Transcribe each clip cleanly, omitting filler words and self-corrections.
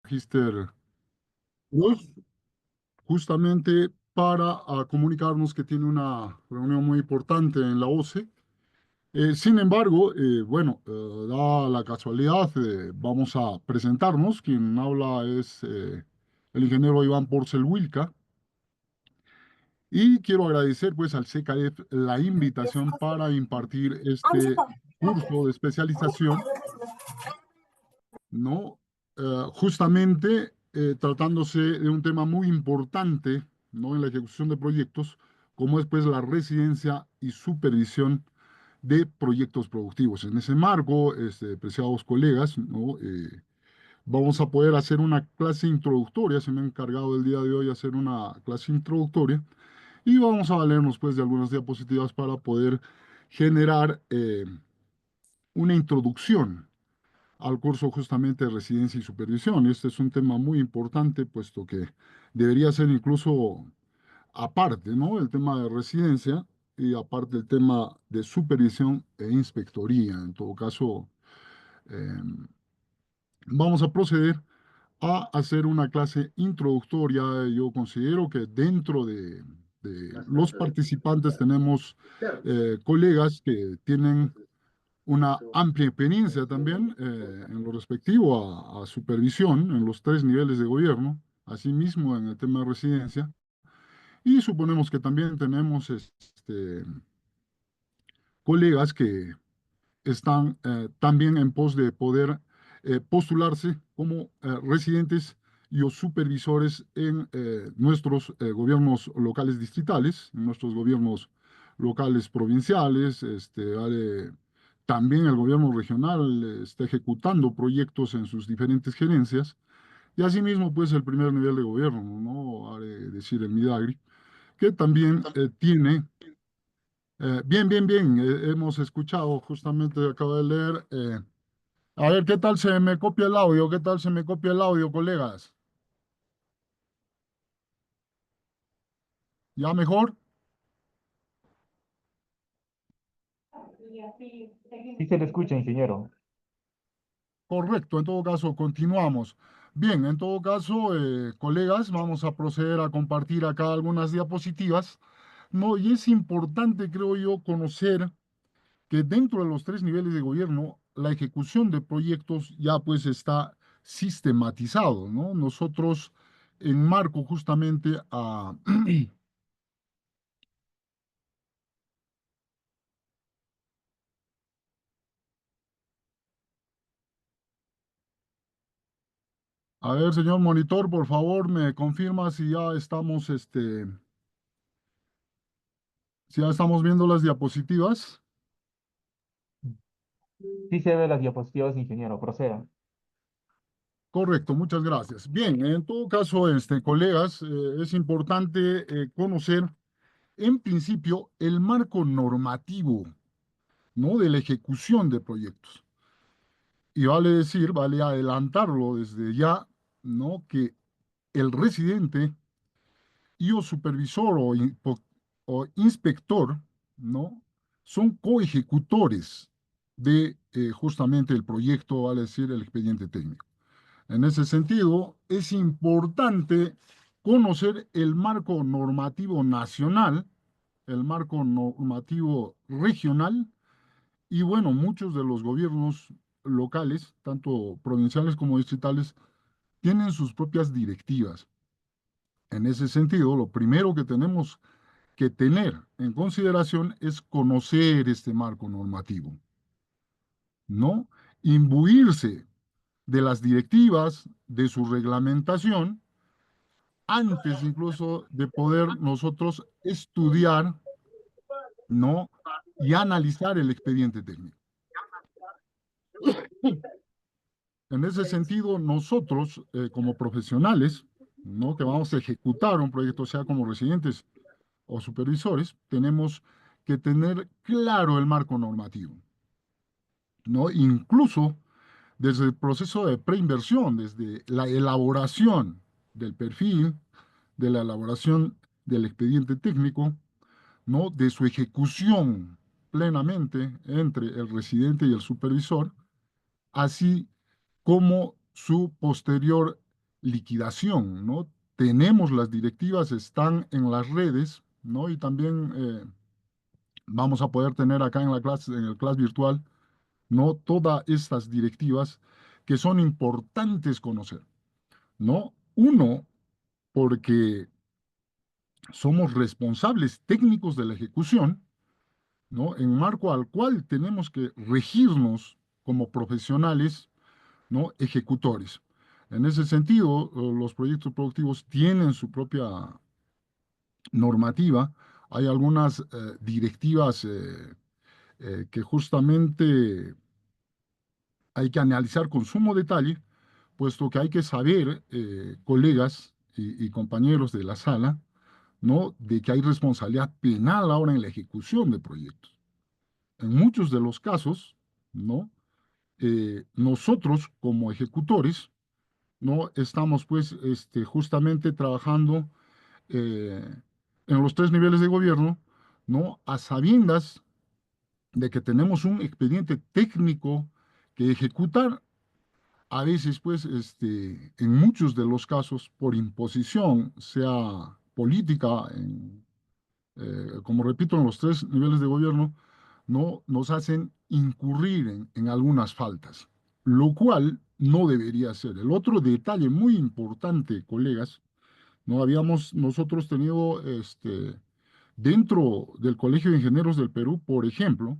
Magister Cruz, justamente para comunicarnos que tiene una reunión muy importante en la OCE. Sin embargo, bueno, dada la casualidad, vamos a presentarnos. Quien habla es el ingeniero Iván Porcel Wilca. Y quiero agradecer pues al CKF la invitación para impartir este curso de especialización, ¿no? Justamente tratándose de un tema muy importante, ¿no? En la ejecución de proyectos, como es pues la residencia y supervisión de proyectos productivos. En ese marco, preciados colegas, ¿no? Vamos a poder hacer una clase introductoria. Se me ha encargado el día de hoy hacer una clase introductoria y vamos a valernos pues de algunas diapositivas para poder generar una introducción al curso justamente de residencia y supervisión. Este es un tema muy importante, puesto que debería ser incluso aparte, ¿no? El tema de residencia y aparte el tema de supervisión e inspectoría. En todo caso, eh, vamos a proceder a hacer una clase introductoria. Yo considero que dentro de los participantes tenemos colegas que tienen una amplia experiencia también en lo respectivo a supervisión en los tres niveles de gobierno, asimismo en el tema de residencia, y suponemos que también tenemos colegas que están también en pos de poder postularse como residentes y o supervisores en nuestros gobiernos locales distritales, en nuestros gobiernos locales provinciales. También el gobierno regional está ejecutando proyectos en sus diferentes gerencias y asimismo pues el primer nivel de gobierno, ¿no? Vale decir el Midagri, que también tiene bien, bien, bien. Hemos escuchado, justamente acabo de leer. A ver, ¿qué tal se me copia el audio? ¿Qué tal se me copia el audio, colegas? ¿Ya mejor? Sí se le escucha, ingeniero. Correcto, en todo caso, continuamos. Bien, en todo caso, colegas, vamos a proceder a compartir acá algunas diapositivas, ¿no? Y es importante, creo yo, conocer que dentro de los tres niveles de gobierno, la ejecución de proyectos ya pues está sistematizado, ¿no? Nosotros, en marco justamente a ver, señor monitor, por favor, me confirma si ya estamos, si ya estamos viendo las diapositivas. Sí se ve las diapositivas, ingeniero. Proceda. Correcto, muchas gracias. Bien, en todo caso, colegas, es importante conocer, en principio, el marco normativo, ¿no? De la ejecución de proyectos. Y vale decir, vale adelantarlo desde ya, ¿no? Que el residente y o supervisor o inspector, ¿no? Son coejecutores de justamente el proyecto, vale decir, el expediente técnico. En ese sentido, es importante conocer el marco normativo nacional, el marco normativo regional y bueno, muchos de los gobiernos locales, tanto provinciales como distritales, tienen sus propias directivas. En ese sentido, lo primero que tenemos que tener en consideración es conocer este marco normativo, ¿no? Imbuirse de las directivas, de su reglamentación, antes incluso de poder nosotros estudiar, ¿no? Y analizar el expediente técnico. En ese sentido, nosotros como profesionales, ¿no? Que vamos a ejecutar un proyecto, sea como residentes o supervisores, tenemos que tener claro el marco normativo, ¿no? Incluso desde el proceso de preinversión, desde la elaboración del perfil, de la elaboración del expediente técnico, ¿no? De su ejecución plenamente entre el residente y el supervisor, así como su posterior liquidación, ¿no? Tenemos las directivas, están en las redes, ¿no? Y también vamos a poder tener acá en la clase, en el clase virtual, ¿no? Todas estas directivas que son importantes conocer, ¿no? Uno, porque somos responsables técnicos de la ejecución, ¿no? En marco al cual tenemos que regirnos como profesionales, ¿no? Ejecutores. En ese sentido, los proyectos productivos tienen su propia normativa. Hay algunas directivas que justamente hay que analizar con sumo detalle, puesto que hay que saber, colegas y compañeros de la sala, ¿no? De que hay responsabilidad penal ahora en la ejecución de proyectos. En muchos de los casos, ¿no? Nosotros como ejecutores, ¿no? Estamos pues justamente trabajando eh, en los tres niveles de gobierno, ¿no? A sabiendas de que tenemos un expediente técnico que ejecutar, a veces pues en muchos de los casos por imposición, sea política, como repito, en los tres niveles de gobierno, ¿no? Nos hacen incurrir en algunas faltas, lo cual no debería ser. El otro detalle muy importante, colegas, no habíamos nosotros tenido dentro del Colegio de Ingenieros del Perú, por ejemplo,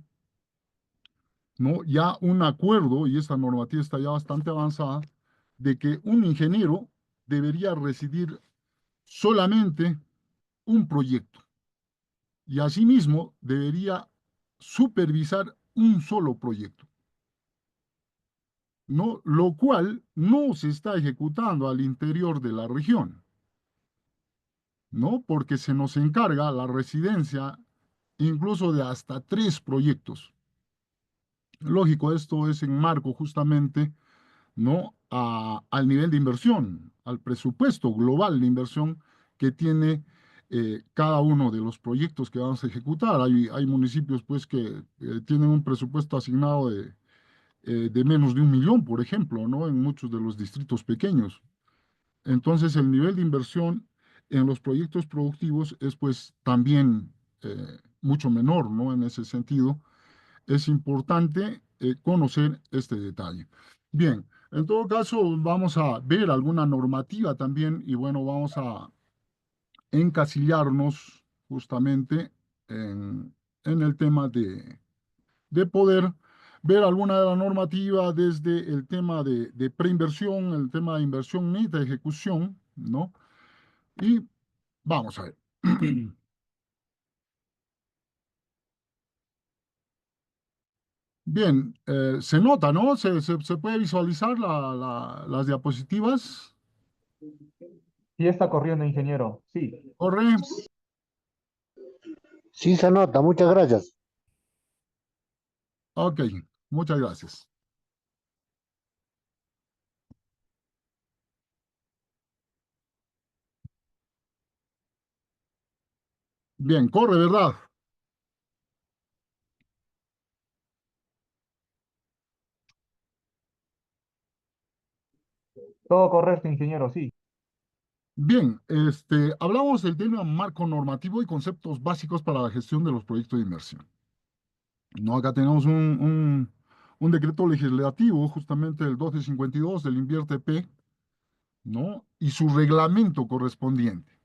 ¿no? Ya un acuerdo, y esta normativa está ya bastante avanzada, de que un ingeniero debería residir solamente un proyecto y asimismo debería supervisar un solo proyecto, ¿no? Lo cual no se está ejecutando al interior de la región, ¿no? Porque se nos encarga la residencia incluso de hasta tres proyectos. Lógico, esto es en marco justamente, ¿no? Al nivel de inversión, al presupuesto global de inversión que tiene cada uno de los proyectos que vamos a ejecutar. Hay municipios pues que tienen un presupuesto asignado de menos de 1 millón, por ejemplo, ¿no? En muchos de los distritos pequeños. Entonces, el nivel de inversión en los proyectos productivos es pues también mucho menor, ¿no? En ese sentido, es importante conocer este detalle. Bien, en todo caso, vamos a ver alguna normativa también y bueno, vamos a encasillarnos justamente en el tema de poder ver alguna de la normativa desde el tema de preinversión, el tema de inversión neta, ejecución, ¿no? Y vamos a ver. Bien, se nota, ¿no? Se puede visualizar las diapositivas. Sí está corriendo, ingeniero. Sí. Corre. Sí se nota, muchas gracias. Ok, muchas gracias. Bien, corre, ¿verdad? Todo correcto, ingeniero, sí. Bien, hablamos del tema marco normativo y conceptos básicos para la gestión de los proyectos de inversión. No, acá tenemos un decreto legislativo, justamente el 1252 del Invierte P, ¿no? Y su reglamento correspondiente,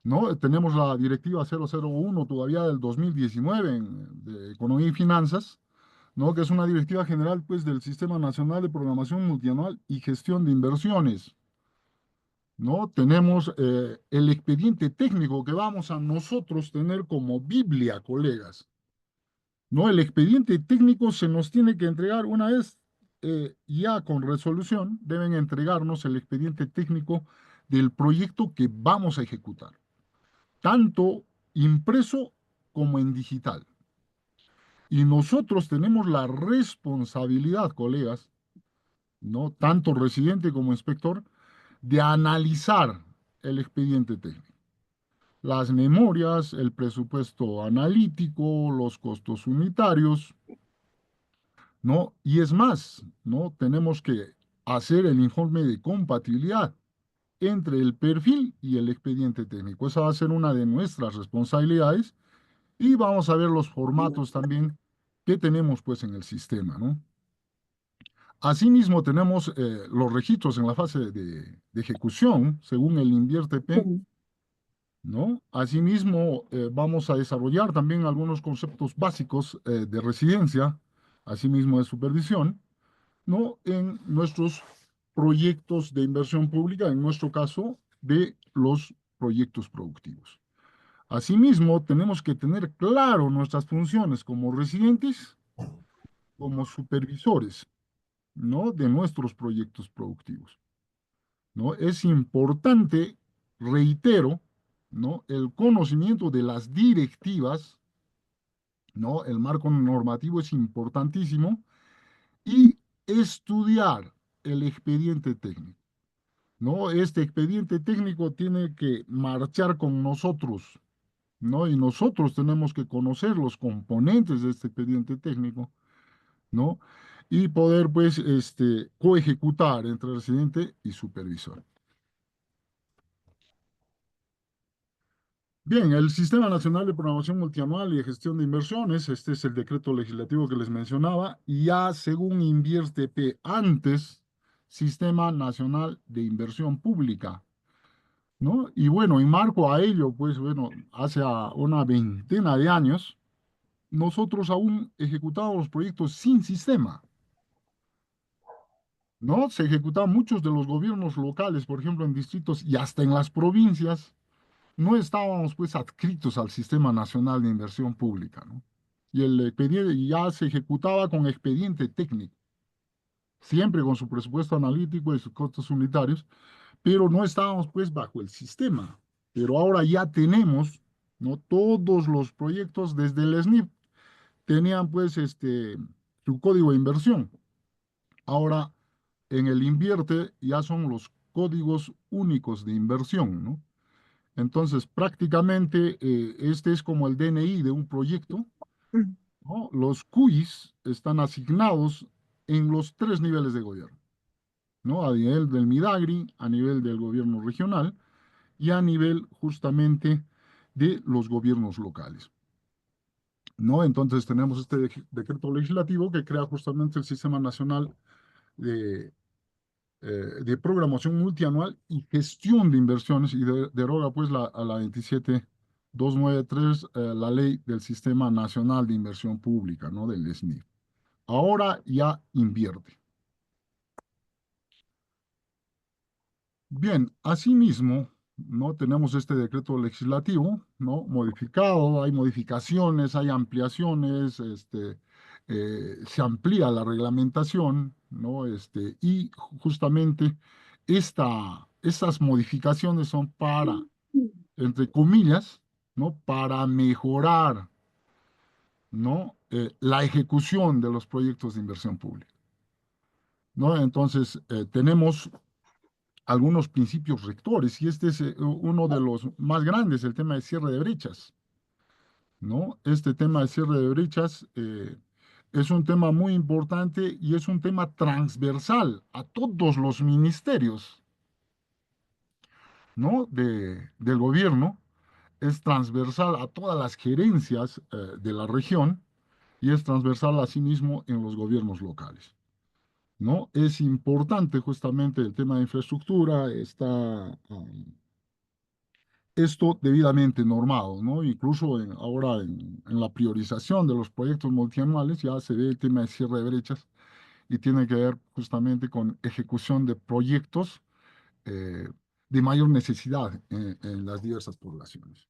¿no? Tenemos la directiva 001 todavía del 2019 de Economía y Finanzas, ¿no? Que es una directiva general, pues, del Sistema Nacional de Programación Multianual y Gestión de Inversiones, ¿no? Tenemos el expediente técnico que vamos a nosotros tener como Biblia, colegas, ¿no? El expediente técnico se nos tiene que entregar una vez ya con resolución, deben entregarnos el expediente técnico del proyecto que vamos a ejecutar, tanto impreso como en digital. Y nosotros tenemos la responsabilidad, colegas, ¿no? Tanto residente como inspector, de analizar el expediente técnico. Las memorias, el presupuesto analítico, los costos unitarios, ¿no? Y es más, ¿no? Tenemos que hacer el informe de compatibilidad entre el perfil y el expediente técnico. Esa va a ser una de nuestras responsabilidades y vamos a ver los formatos también que tenemos pues en el sistema, ¿no? Asimismo, tenemos los registros en la fase de ejecución, según el INVIERTP, ¿no? Asimismo, vamos a desarrollar también algunos conceptos básicos de residencia, asimismo de supervisión, ¿no? En nuestros proyectos de inversión pública, en nuestro caso, de los proyectos productivos. Asimismo, tenemos que tener claro nuestras funciones como residentes, como supervisores, ¿no? De nuestros proyectos productivos, ¿no? Es importante, reitero, ¿no? El conocimiento de las directivas, ¿no? El marco normativo es importantísimo y estudiar el expediente técnico, ¿no? Este expediente técnico tiene que marchar con nosotros, ¿no? Y nosotros tenemos que conocer los componentes de este expediente técnico, ¿no? Y poder, pues, coejecutar entre residente y supervisor. Bien, el Sistema Nacional de Programación Multianual y de Gestión de Inversiones, este es el decreto legislativo que les mencionaba, y ya según INVIERTP, antes, Sistema Nacional de Inversión Pública, ¿no? Y bueno, en marco a ello, pues bueno, hace una veintena de años, nosotros aún ejecutábamos proyectos sin sistema, ¿no? Se ejecutaban muchos de los gobiernos locales, por ejemplo, en distritos y hasta en las provincias no estábamos pues adscritos al Sistema Nacional de Inversión Pública, ¿no? Y el expediente ya se ejecutaba con expediente técnico, siempre con su presupuesto analítico y sus costos unitarios, pero no estábamos pues bajo el sistema. Pero ahora ya tenemos, ¿no? Todos los proyectos desde el SNIP tenían pues su código de inversión. Ahora en el Invierte ya son los códigos únicos de inversión, ¿no? Entonces, prácticamente este es como el DNI de un proyecto, ¿no? Los CUIs están asignados en los tres niveles de gobierno, ¿no? A nivel del MIDAGRI, a nivel del gobierno regional y a nivel justamente de los gobiernos locales, ¿no? Entonces tenemos este decreto legislativo que crea justamente el Sistema Nacional de de programación multianual y gestión de inversiones y deroga pues a la 27293, la ley del Sistema Nacional de Inversión Pública, ¿no? Del SNIF. Ahora ya invierte. Bien, asimismo, ¿no? Tenemos este decreto legislativo, ¿no? Modificado, hay modificaciones, hay ampliaciones, se amplía la reglamentación, ¿no? Y justamente estas modificaciones son para, entre comillas, ¿no? Para mejorar, ¿no? La ejecución de los proyectos de inversión pública, ¿no? Entonces, tenemos algunos principios rectores, y este es uno de los más grandes, el tema de cierre de brechas, ¿no? Este tema de cierre de brechas es un tema muy importante y es un tema transversal a todos los ministerios, ¿no? Del gobierno, es transversal a todas las gerencias de la región y es transversal asimismo en los gobiernos locales, ¿no? Es importante justamente el tema de infraestructura, está esto debidamente normado, ¿no? Incluso ahora en la priorización de los proyectos multianuales ya se ve el tema de cierre de brechas y tiene que ver justamente con ejecución de proyectos eh, de mayor necesidad en las diversas poblaciones.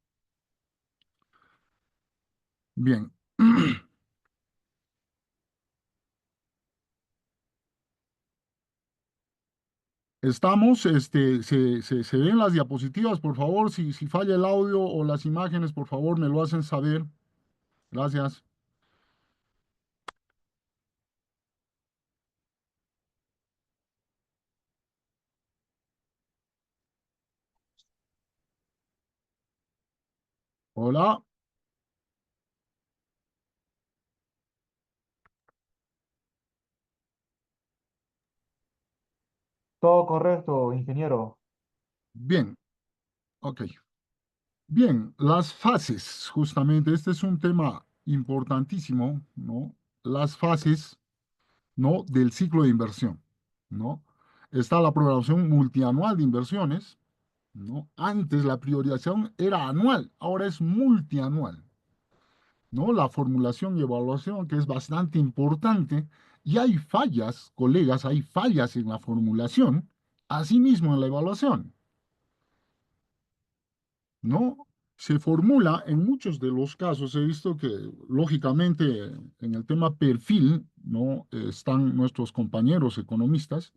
Bien. Estamos, se ven las diapositivas, por favor, si falla el audio o las imágenes, por favor, me lo hacen saber. Gracias. Hola. Todo correcto, ingeniero. Bien, ok. Bien, las fases, justamente, este es un tema importantísimo, ¿no? Las fases, ¿no? Del ciclo de inversión, ¿no? Está la programación multianual de inversiones, ¿no? Antes la priorización era anual, ahora es multianual, ¿no? La formulación y evaluación, que es bastante importante, y hay fallas, colegas, hay fallas en la formulación, asimismo en la evaluación, ¿no? Se formula en muchos de los casos, he visto que lógicamente en el tema perfil, ¿no? Están nuestros compañeros economistas,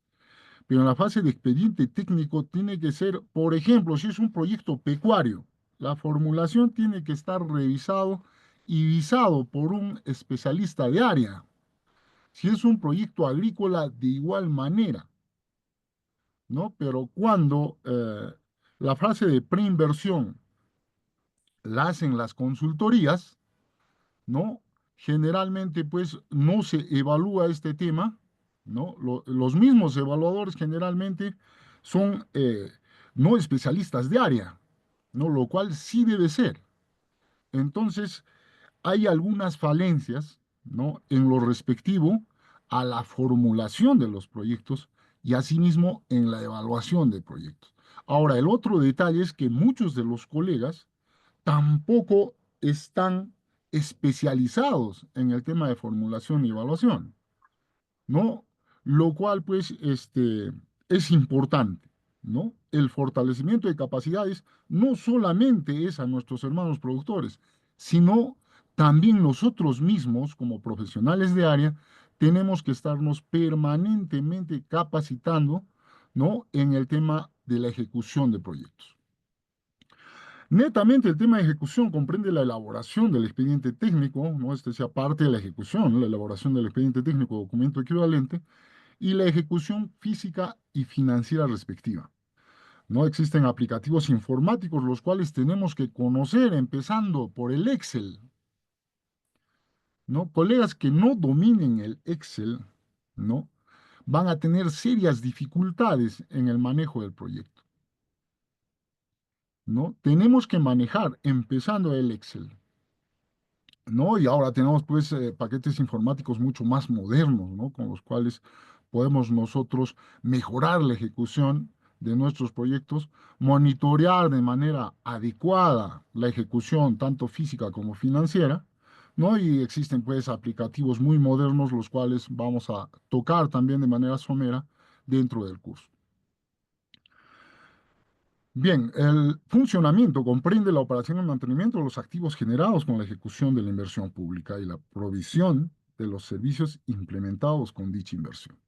pero en la fase de expediente técnico tiene que ser, por ejemplo, si es un proyecto pecuario, la formulación tiene que estar revisado y visado por un especialista de área. Si es un proyecto agrícola, de igual manera, ¿no? Pero cuando la fase de preinversión la hacen las consultorías, ¿no? Generalmente, pues, no se evalúa este tema, ¿no? Los mismos evaluadores generalmente son no especialistas de área, ¿no? Lo cual sí debe ser. Entonces, hay algunas falencias, ¿no? En lo respectivo a la formulación de los proyectos y asimismo en la evaluación de proyectos. Ahora, el otro detalle es que muchos de los colegas tampoco están especializados en el tema de formulación y evaluación, ¿no? Lo cual, pues, es importante, ¿no? El fortalecimiento de capacidades no solamente es a nuestros hermanos productores, sino también nosotros mismos, como profesionales de área, tenemos que estarnos permanentemente capacitando, ¿no? En el tema de la ejecución de proyectos. Netamente el tema de ejecución comprende la elaboración del expediente técnico, ¿no? Este sea parte de la ejecución, ¿no? La elaboración del expediente técnico o documento equivalente, y la ejecución física y financiera respectiva. No existen aplicativos informáticos los cuales tenemos que conocer, empezando por el Excel, ¿no? Colegas que no dominen el Excel, ¿no? Van a tener serias dificultades en el manejo del proyecto, ¿no? Tenemos que manejar, empezando el Excel, ¿no? Y ahora tenemos pues paquetes informáticos mucho más modernos, ¿no? Con los cuales podemos nosotros mejorar la ejecución de nuestros proyectos, monitorear de manera adecuada la ejecución, tanto física como financiera, ¿no? Y existen pues aplicativos muy modernos, los cuales vamos a tocar también de manera somera dentro del curso. Bien, el funcionamiento comprende la operación y mantenimiento de los activos generados con la ejecución de la inversión pública y la provisión de los servicios implementados con dicha inversión.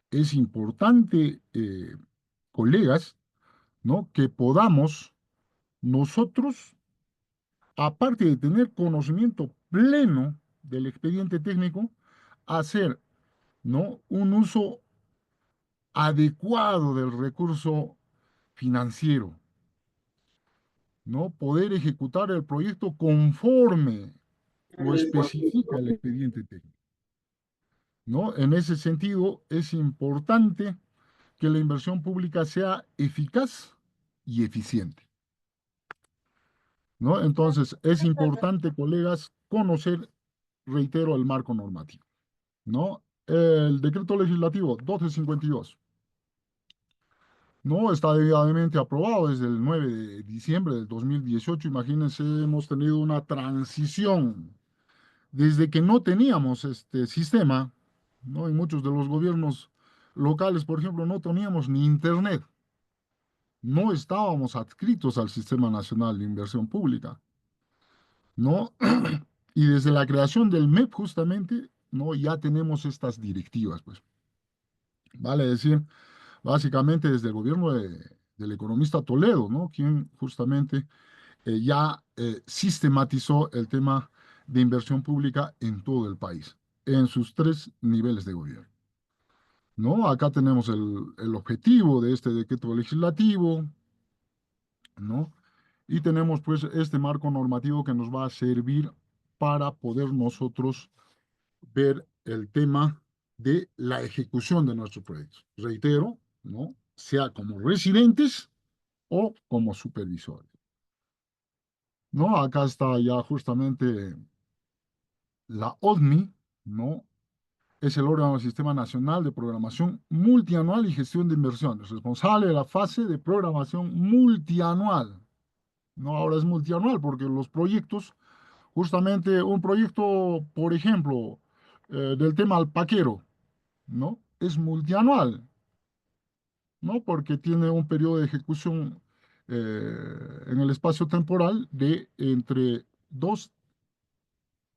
Es importante, colegas, ¿no? Que podamos nosotros, aparte de tener conocimiento pleno del expediente técnico, hacer, ¿no? Un uso adecuado del recurso financiero, ¿no? Poder ejecutar el proyecto conforme lo especifica el expediente técnico, ¿no? En ese sentido, es importante que la inversión pública sea eficaz y eficiente, ¿no? Entonces, es importante, colegas, conocer, reitero, el marco normativo, ¿no? El decreto legislativo 1252, ¿no? Está debidamente aprobado desde el 9 de diciembre del 2018. Imagínense, hemos tenido una transición desde que no teníamos este sistema, ¿no? En muchos de los gobiernos locales, por ejemplo, no teníamos ni internet, no estábamos adscritos al Sistema Nacional de Inversión Pública, ¿no? Y desde la creación del MEP, justamente, ¿no? Ya tenemos estas directivas, pues. Vale decir, básicamente desde el gobierno del economista Toledo, ¿no? Quien justamente ya sistematizó el tema de inversión pública en todo el país, en sus tres niveles de gobierno, ¿no? Acá tenemos el objetivo de este decreto legislativo, ¿no? Y tenemos pues este marco normativo que nos va a servir para poder nosotros ver el tema de la ejecución de nuestros proyectos. Reitero, ¿no? Sea como residentes o como supervisores, ¿no? Acá está ya justamente la ODMI, ¿no? Es el órgano del Sistema Nacional de Programación Multianual y Gestión de Inversiones, responsable de la fase de programación multianual. No, ahora es multianual porque los proyectos, justamente un proyecto, por ejemplo, del tema alpaquero, ¿no? Es multianual, ¿no? Porque tiene un periodo de ejecución en el espacio temporal de entre 2,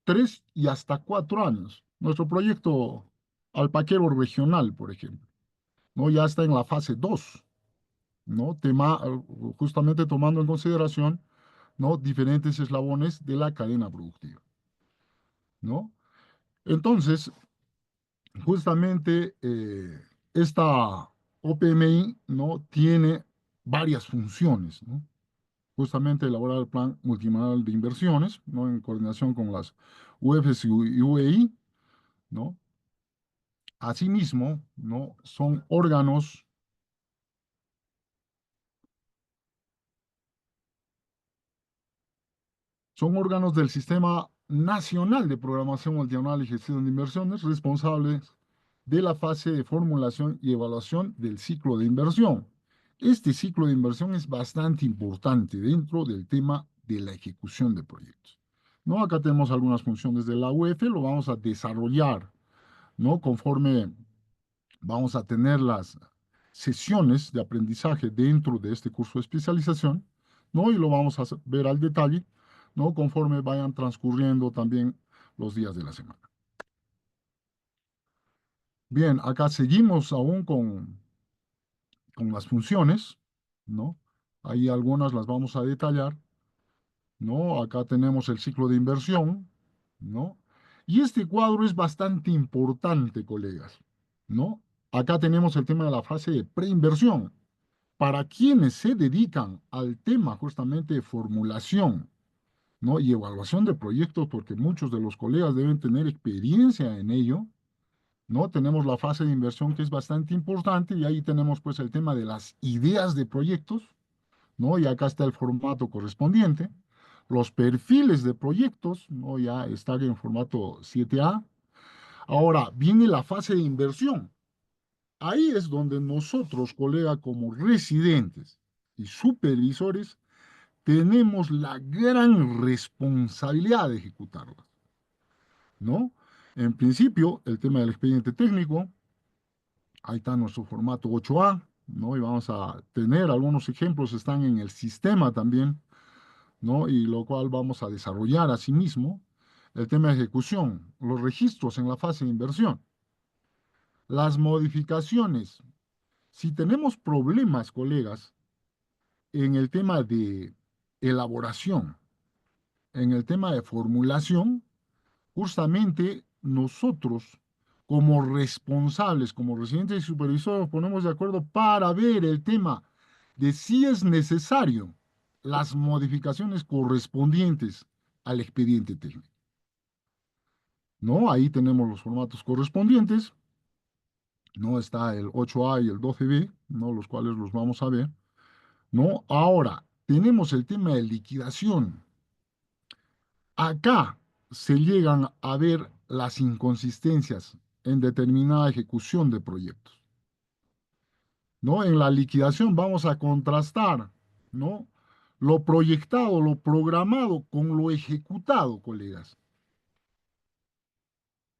3 y hasta 4 años. Nuestro proyecto alpaquero regional, por ejemplo, ¿no? Ya está en la fase 2, ¿no? Justamente tomando en consideración, ¿no? Diferentes eslabones de la cadena productiva, ¿no? Entonces, justamente esta OPMI, ¿no? Tiene varias funciones, ¿no? Justamente elaborar el plan multianual de inversiones, ¿no? En coordinación con las UEFs y UEI, ¿no? Asimismo, ¿no? Son órganos del Sistema Nacional de Programación Multianual y Gestión de Inversiones responsables de la fase de formulación y evaluación del ciclo de inversión. Este ciclo de inversión es bastante importante dentro del tema de la ejecución de proyectos, ¿no? Acá tenemos algunas funciones de la UEF, lo vamos a desarrollar, ¿no? Conforme vamos a tener las sesiones de aprendizaje dentro de este curso de especialización, ¿no? Y lo vamos a ver al detalle, ¿no? Conforme vayan transcurriendo también los días de la semana. Bien, acá seguimos aún con las funciones, ¿no? Ahí algunas las vamos a detallar, ¿no? Acá tenemos el ciclo de inversión, ¿no? Y este cuadro es bastante importante, colegas, ¿no? Acá tenemos el tema de la fase de preinversión. Para quienes se dedican al tema justamente de formulación, ¿no? Y evaluación de proyectos, porque muchos de los colegas deben tener experiencia en ello, ¿no? Tenemos la fase de inversión que es bastante importante y ahí tenemos pues el tema de las ideas de proyectos, ¿no? Y acá está el formato correspondiente. Los perfiles de proyectos, ¿no? Ya están en formato 7A. Ahora viene la fase de inversión. Ahí es donde nosotros, colega, como residentes y supervisores, tenemos la gran responsabilidad de ejecutarlas, ¿no? En principio, el tema del expediente técnico, ahí está nuestro formato 8A, ¿no? Y vamos a tener algunos ejemplos, están en el sistema también, ¿no? Y lo cual vamos a desarrollar asimismo. El tema de ejecución, los registros en la fase de inversión, las modificaciones. Si tenemos problemas, colegas, en el tema de elaboración, en el tema de formulación, justamente nosotros, como responsables, como residentes y supervisores, nos ponemos de acuerdo para ver el tema de si es necesario las modificaciones correspondientes al expediente técnico, ¿no? Ahí tenemos los formatos correspondientes, ¿no? Está el 8A y el 12B, ¿no? Los cuales los vamos a ver, ¿no? Ahora, tenemos el tema de liquidación. Acá se llegan a ver las inconsistencias en determinada ejecución de proyectos, ¿no? En la liquidación vamos a contrastar, ¿no? Lo proyectado, lo programado con lo ejecutado, colegas,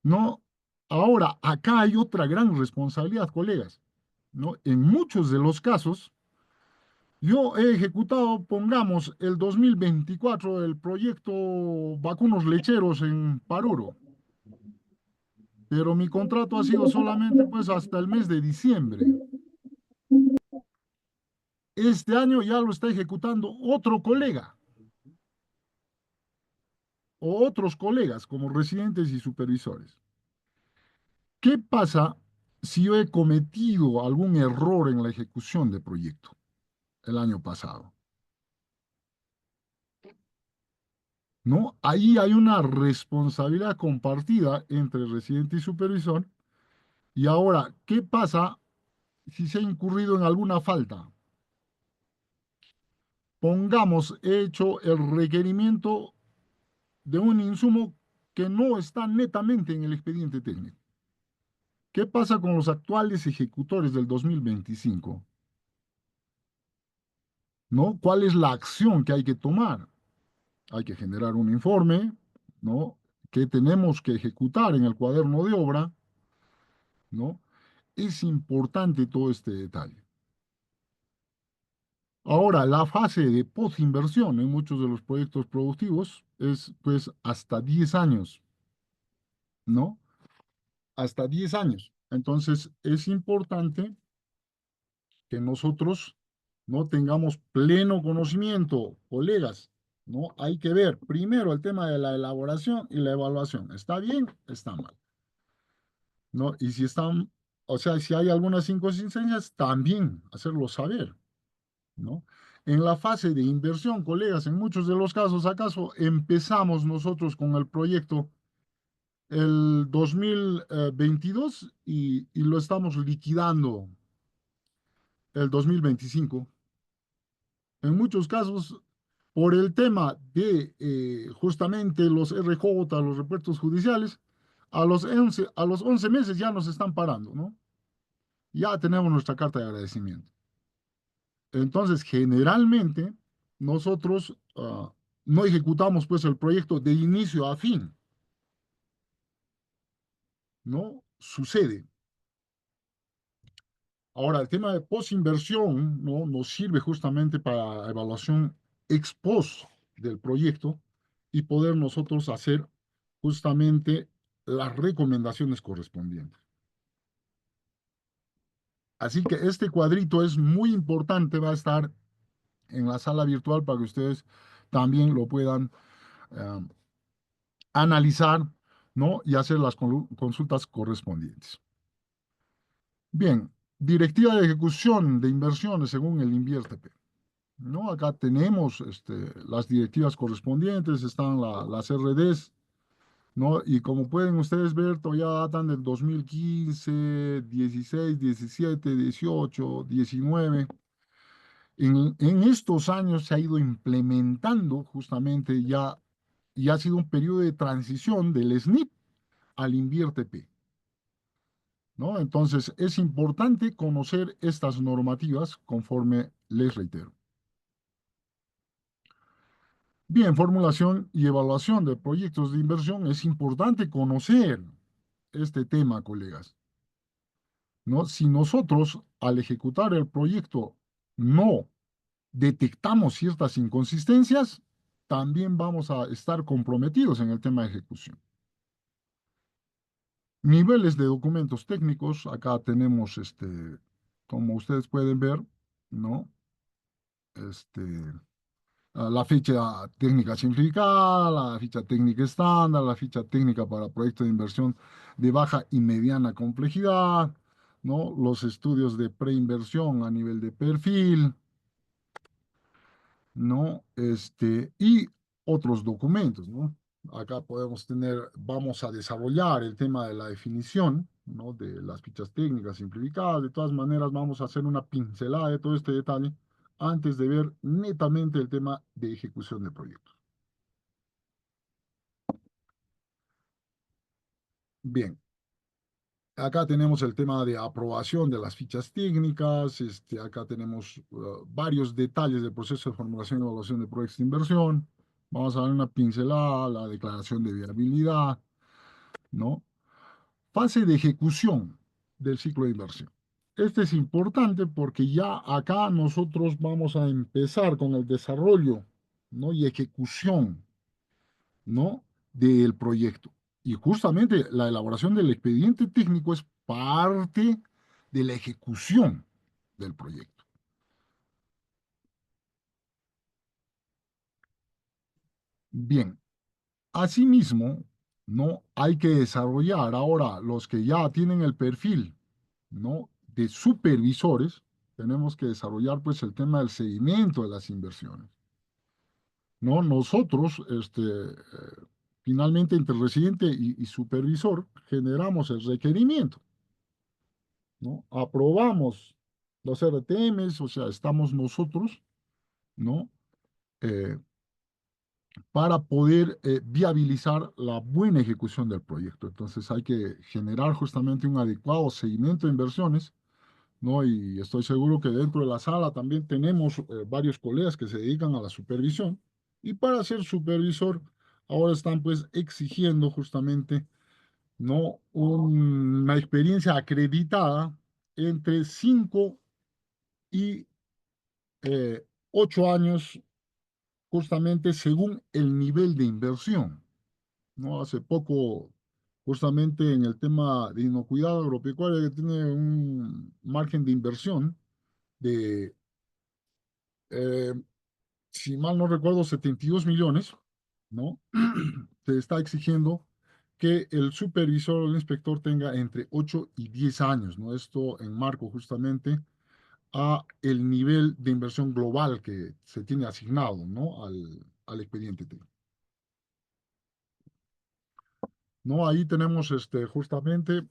¿no? Ahora, acá hay otra gran responsabilidad, colegas, ¿no? En muchos de los casos, yo he ejecutado, pongamos, el 2024 el proyecto vacunos lecheros en Paruro, pero mi contrato ha sido solamente pues hasta el mes de diciembre. Este año ya lo está ejecutando otro colega o otros colegas como residentes y supervisores. ¿Qué pasa si yo he cometido algún error en la ejecución de proyecto el año pasado? ¿No? Ahí hay una responsabilidad compartida entre residente y supervisor. Y ahora, ¿qué pasa si se ha incurrido en alguna falta. Pongamos hecho el requerimiento de un insumo que no está netamente en el expediente técnico. ¿Qué pasa con los actuales ejecutores del 2025? ¿No? ¿Cuál es la acción que hay que tomar? Hay que generar un informe, ¿no? Que tenemos que ejecutar en el cuaderno de obra, ¿no? Es importante todo este detalle. Ahora, la fase de postinversión en muchos de los proyectos productivos es pues hasta 10 años, ¿no? Hasta 10 años. Entonces, es importante que nosotros no tengamos pleno conocimiento, colegas, ¿no? Hay que ver primero el tema de la elaboración y la evaluación. ¿Está bien? ¿Está mal? ¿No? Y si están, o sea, si hay algunas inconsistencias, también hacerlo saber, ¿no? En la fase de inversión, colegas, en muchos de los casos, ¿acaso empezamos nosotros con el proyecto el 2022 y lo estamos liquidando el 2025? En muchos casos, por el tema de justamente los RJ, los repuestos judiciales, a los 11 meses ya nos están parando, ¿no? Ya tenemos nuestra carta de agradecimiento. Entonces, generalmente, nosotros no ejecutamos pues el proyecto de inicio a fin, ¿no? Sucede. Ahora, el tema de posinversión, ¿no? Nos sirve justamente para evaluación ex post del proyecto y poder nosotros hacer justamente las recomendaciones correspondientes. Así que este cuadrito es muy importante, va a estar en la sala virtual para que ustedes también lo puedan eh, analizar, ¿no? Y hacer las consultas correspondientes. Bien, directiva de ejecución de inversiones según el INVIERTEP, ¿no? Acá tenemos las directivas correspondientes, están las RDs, ¿no? Y como pueden ustedes ver, todavía datan del 2015, 16, 17, 18, 19. En estos años se ha ido implementando justamente ya, y ha sido un periodo de transición del SNIP al INVIERTEP, ¿no? Entonces, es importante conocer estas normativas conforme les reitero. Bien, formulación y evaluación de proyectos de inversión. Es importante conocer este tema, colegas, ¿no? Si nosotros al ejecutar el proyecto no detectamos ciertas inconsistencias, también vamos a estar comprometidos en el tema de ejecución. Niveles de documentos técnicos, acá tenemos, como ustedes pueden ver, ¿no? Este, la ficha técnica simplificada, la ficha técnica estándar, la ficha técnica para proyectos de inversión de baja y mediana complejidad, ¿no? Los estudios de preinversión a nivel de perfil, ¿no? Y otros documentos, ¿no? Acá podemos tener, vamos a desarrollar el tema de la definición, ¿no? De las fichas técnicas simplificadas. De todas maneras, vamos a hacer una pincelada de todo este detalle antes de ver netamente el tema de ejecución de proyectos. Bien, acá tenemos el tema de aprobación de las fichas técnicas, acá tenemos varios detalles del proceso de formulación y evaluación de proyectos de inversión. Vamos a dar una pincelada, la declaración de viabilidad, ¿no? Fase de ejecución del ciclo de inversión. Este es importante porque ya acá nosotros vamos a empezar con el desarrollo, ¿no? Y ejecución, ¿no? Del proyecto. Y justamente la elaboración del expediente técnico es parte de la ejecución del proyecto. Bien, asimismo, ¿no? Hay que desarrollar ahora los que ya tienen el perfil, ¿no? De supervisores, tenemos que desarrollar pues el tema del seguimiento de las inversiones, ¿no? Nosotros, finalmente entre residente y supervisor, generamos el requerimiento, ¿no? Aprobamos los RTMs, o sea, estamos nosotros, ¿no? Eh, para poder viabilizar la buena ejecución del proyecto. Entonces hay que generar justamente un adecuado seguimiento de inversiones, ¿no? Y estoy seguro que dentro de la sala también tenemos varios colegas que se dedican a la supervisión. Y para ser supervisor, ahora están pues exigiendo justamente, ¿no? Una experiencia acreditada entre 5 y 8 años, justamente según el nivel de inversión. ¿No? Hace poco, justamente en el tema de inocuidad agropecuaria, que tiene un margen de inversión de, eh, si mal no recuerdo, 72 millones, ¿no? Se está exigiendo que el supervisor o el inspector tenga entre 8 y 10 años, ¿no? Esto en marco justamente a el nivel de inversión global que se tiene asignado, ¿no? Al expediente técnico. ¿No? Ahí tenemos justamente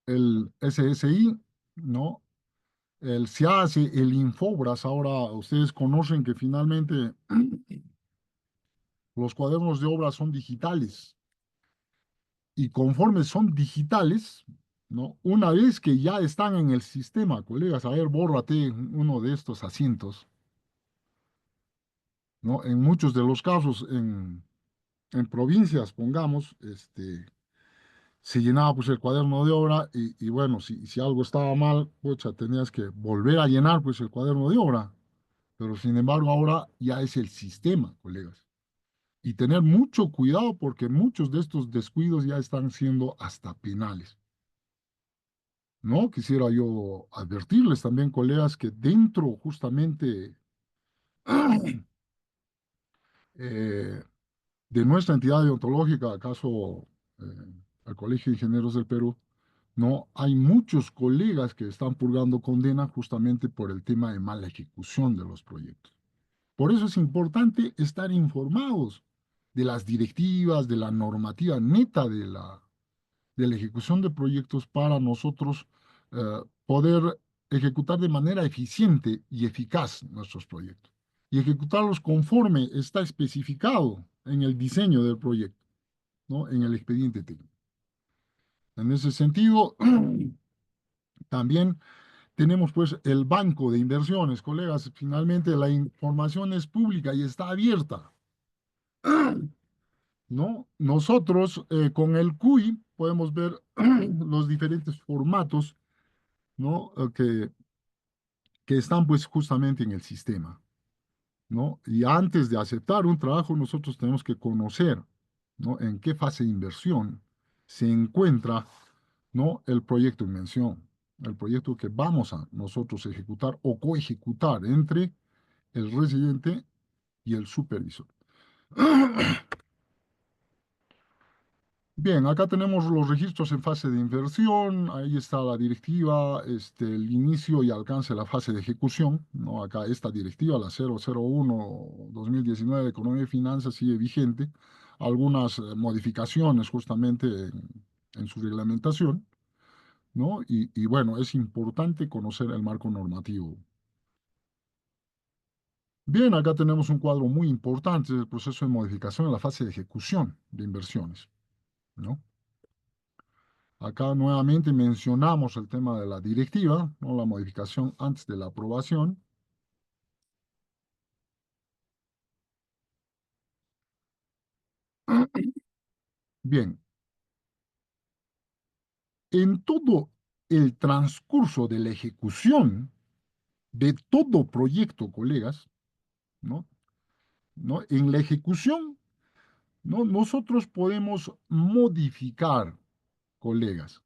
el SSI, ¿no? El SIASE, el Infobras. Ahora ustedes conocen que finalmente los cuadernos de obra son digitales y conforme son digitales, ¿no? Una vez que ya están en el sistema, colegas, a ver, bórrate uno de estos asientos, ¿no? En muchos de los casos, en provincias, pongamos, se llenaba pues el cuaderno de obra y bueno, si algo estaba mal, pucha, tenías que volver a llenar pues el cuaderno de obra. Pero sin embargo ahora ya es el sistema, colegas. Y tener mucho cuidado porque muchos de estos descuidos ya están siendo hasta penales. ¿No? Quisiera yo advertirles también, colegas, que dentro justamente eh, de nuestra entidad deontológica, acaso eh, el Colegio de Ingenieros del Perú, no, hay muchos colegas que están purgando condena justamente por el tema de mala ejecución de los proyectos. Por eso es importante estar informados de las directivas, de la normativa neta de la ejecución de proyectos para nosotros poder ejecutar de manera eficiente y eficaz nuestros proyectos y ejecutarlos conforme está especificado en el diseño del proyecto, ¿no? En el expediente técnico. En ese sentido, también tenemos pues el banco de inversiones, colegas. Finalmente la información es pública y está abierta, ¿no? Nosotros con el CUI podemos ver los diferentes formatos, ¿no? Que están pues justamente en el sistema, ¿no? Y antes de aceptar un trabajo, nosotros tenemos que conocer, ¿no? En qué fase de inversión se encuentra, ¿no? El proyecto en mención, el proyecto que vamos a nosotros ejecutar o coejecutar entre el residente y el supervisor. Bien, acá tenemos los registros en fase de inversión, ahí está la directiva, el inicio y alcance de la fase de ejecución, ¿no? Acá esta directiva, la 001-2019 de Economía y Finanzas, sigue vigente, algunas modificaciones justamente en su reglamentación, ¿no? Y bueno, es importante conocer el marco normativo. Bien, acá tenemos un cuadro muy importante del proceso de modificación en la fase de ejecución de inversiones, ¿no? Acá nuevamente mencionamos el tema de la directiva, ¿no? La modificación antes de la aprobación. Bien, en todo el transcurso de la ejecución de todo proyecto, colegas, ¿no? ¿No? En la ejecución, ¿no? Nosotros podemos modificar, colegas,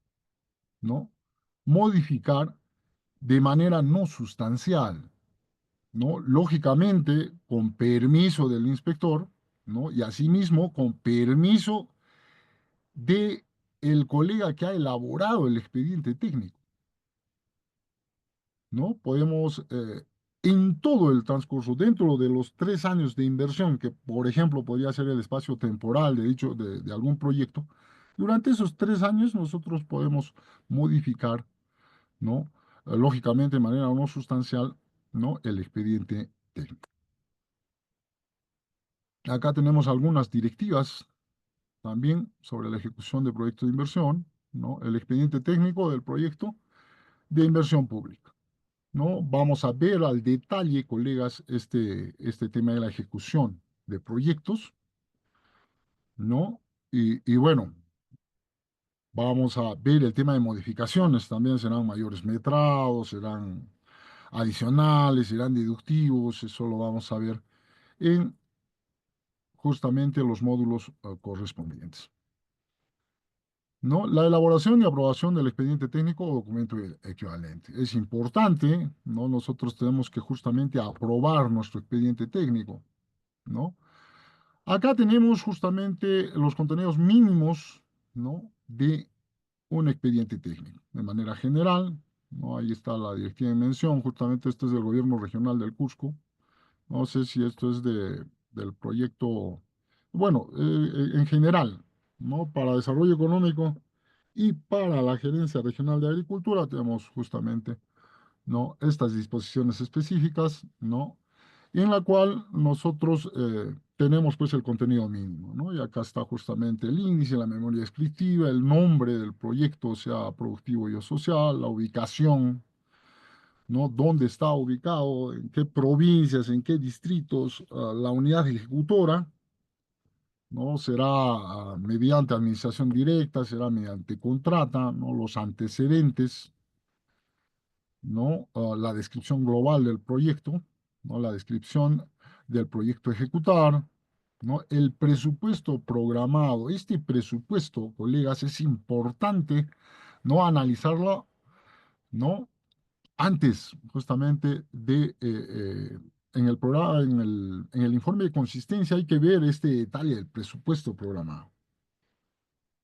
¿no? Modificar de manera no sustancial, ¿no? Lógicamente, con permiso del inspector, ¿no? Y asimismo, con permiso de el colega que ha elaborado el expediente técnico, ¿no? Podemos, en todo el transcurso, dentro de los 3 años de inversión, que por ejemplo podría ser el espacio temporal de algún proyecto, durante esos 3 años nosotros podemos modificar, ¿no? Lógicamente, de manera no sustancial, ¿no? El expediente técnico. Acá tenemos algunas directivas también sobre la ejecución de proyectos de inversión, ¿no? El expediente técnico del proyecto de inversión pública, ¿no? Vamos a ver al detalle, colegas, este tema de la ejecución de proyectos, ¿no? Y bueno, vamos a ver el tema de modificaciones, también serán mayores metrados, serán adicionales, serán deductivos, eso lo vamos a ver en justamente los módulos correspondientes. ¿No? La elaboración y aprobación del expediente técnico o documento equivalente. Es importante, ¿no? Nosotros tenemos que justamente aprobar nuestro expediente técnico, ¿no? Acá tenemos justamente los contenidos mínimos, ¿no? De un expediente técnico. De manera general, ¿no? Ahí está la directiva de mención, justamente este es del gobierno regional del Cusco. No sé si esto es del proyecto, bueno, en general, ¿no? Para desarrollo económico y para la Gerencia Regional de Agricultura tenemos justamente, ¿no? Estas disposiciones específicas, ¿no? Y en la cual nosotros tenemos pues el contenido mínimo, ¿no? Y acá está justamente el índice, la memoria descriptiva, el nombre del proyecto, sea productivo y o social, la ubicación, ¿no? ¿Dónde está ubicado? ¿En qué provincias? ¿En qué distritos? La unidad ejecutora, ¿no? Será mediante administración directa, será mediante contrata, ¿no? Los antecedentes, ¿no? La descripción global del proyecto, ¿no? La descripción del proyecto a ejecutar, ¿no? El presupuesto programado. Este presupuesto, colegas, es importante, ¿no? Analizarlo, ¿no? Antes justamente en el programa, en el informe de consistencia hay que ver este detalle del presupuesto programado,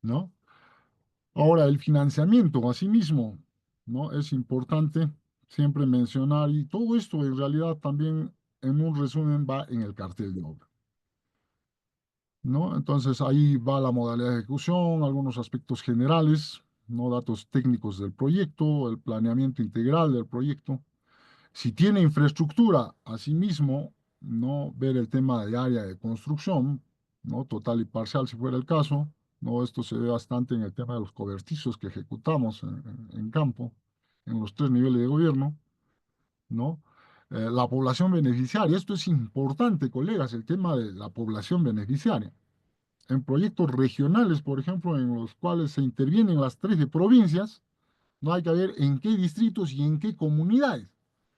¿no? Ahora, el financiamiento, asimismo, ¿no? Es importante siempre mencionar, y todo esto en realidad también en un resumen va en el cartel de obra, ¿no? Entonces ahí va la modalidad de ejecución, algunos aspectos generales, ¿no? Datos técnicos del proyecto, el planeamiento integral del proyecto. Si tiene infraestructura, asimismo, no ver el tema de área de construcción, ¿no? Total y parcial, si fuera el caso. ¿No? Esto se ve bastante en el tema de los cobertizos que ejecutamos en campo, en los tres niveles de gobierno, ¿no? La población beneficiaria, esto es importante, colegas, el tema de la población beneficiaria. En proyectos regionales, por ejemplo, en los cuales se intervienen las 13 provincias, no hay que ver en qué distritos y en qué comunidades.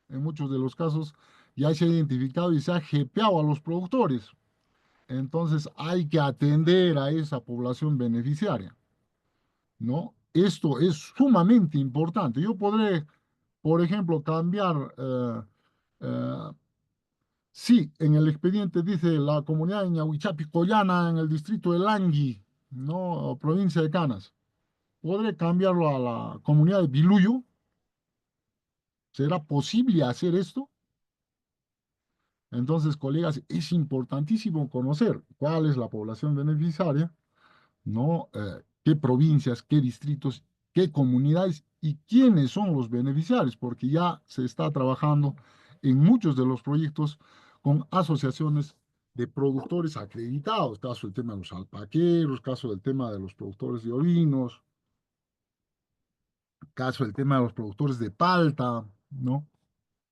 En muchos de los casos ya se ha identificado y se ha GPado a los productores. Entonces hay que atender a esa población beneficiaria, ¿no? Esto es sumamente importante. Yo podré, por ejemplo, cambiar, eh, sí, en el expediente dice la comunidad de Ñahuichapi Collana en el distrito de Langui, ¿no? Provincia de Canas. Podré cambiarlo a la comunidad de Biluyo. ¿Será posible hacer esto? Entonces, colegas, es importantísimo conocer cuál es la población beneficiaria, ¿no? Qué provincias, qué distritos, qué comunidades y quiénes son los beneficiarios, porque ya se está trabajando en muchos de los proyectos con asociaciones de productores acreditados, caso del tema de los alpaqueros, caso del tema de los productores de ovinos, caso del tema de los productores de palta, ¿no?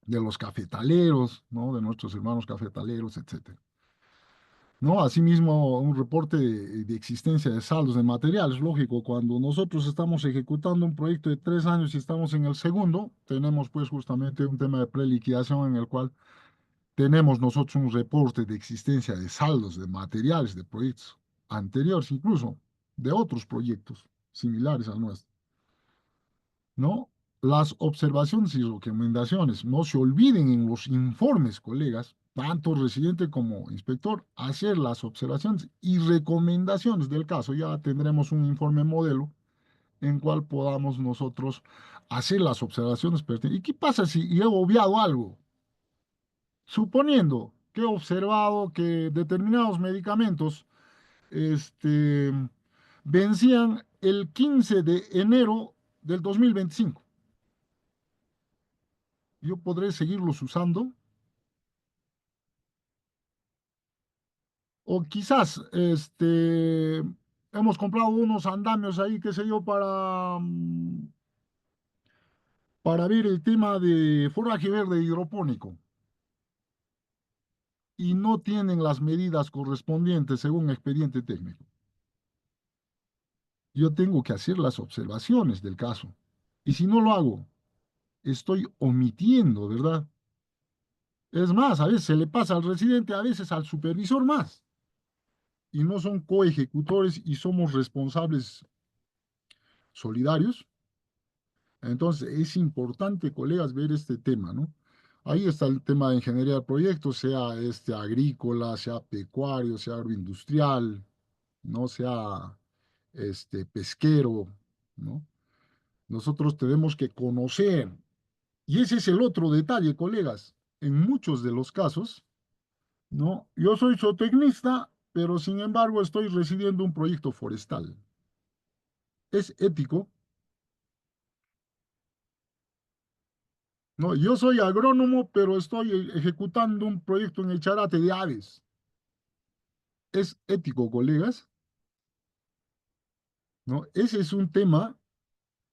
De los cafetaleros, ¿no? De nuestros hermanos cafetaleros, etcétera. ¿No? Asimismo, un reporte de existencia de saldos de materiales. Lógico, cuando nosotros estamos ejecutando un proyecto de 3 años y estamos en el segundo, tenemos pues justamente un tema de preliquidación en el cual tenemos nosotros un reporte de existencia de saldos de materiales de proyectos anteriores, incluso de otros proyectos similares al nuestro. ¿No? Las observaciones y recomendaciones. No se olviden en los informes, colegas, tanto residente como inspector, hacer las observaciones y recomendaciones del caso. Ya tendremos un informe modelo en cual podamos nosotros hacer las observaciones pertinentes. ¿Y qué pasa si he obviado algo? Suponiendo que he observado que determinados medicamentos este, vencían el 15 de enero del 2025. yo podré seguirlos usando. O quizás, hemos comprado unos andamios ahí, qué sé yo, para ver el tema de forraje verde hidropónico y no tienen las medidas correspondientes según expediente técnico. Yo tengo que hacer las observaciones del caso. Y si no lo hago, estoy omitiendo, ¿verdad? Es más, a veces se le pasa al residente, a veces al supervisor más. Y no son coejecutores y somos responsables solidarios. Entonces, es importante, colegas, ver este tema, ¿no? Ahí está el tema de ingeniería de proyectos, sea agrícola, sea pecuario, sea agroindustrial, no sea pesquero, ¿no? Nosotros tenemos que conocer, y ese es el otro detalle, colegas, en muchos de los casos, ¿no? Yo soy zootecnista, pero sin embargo estoy recibiendo un proyecto forestal. ¿Es ético? No, yo soy agrónomo, pero estoy ejecutando un proyecto en el Charate de aves. ¿Es ético, colegas? ¿No? Ese es un tema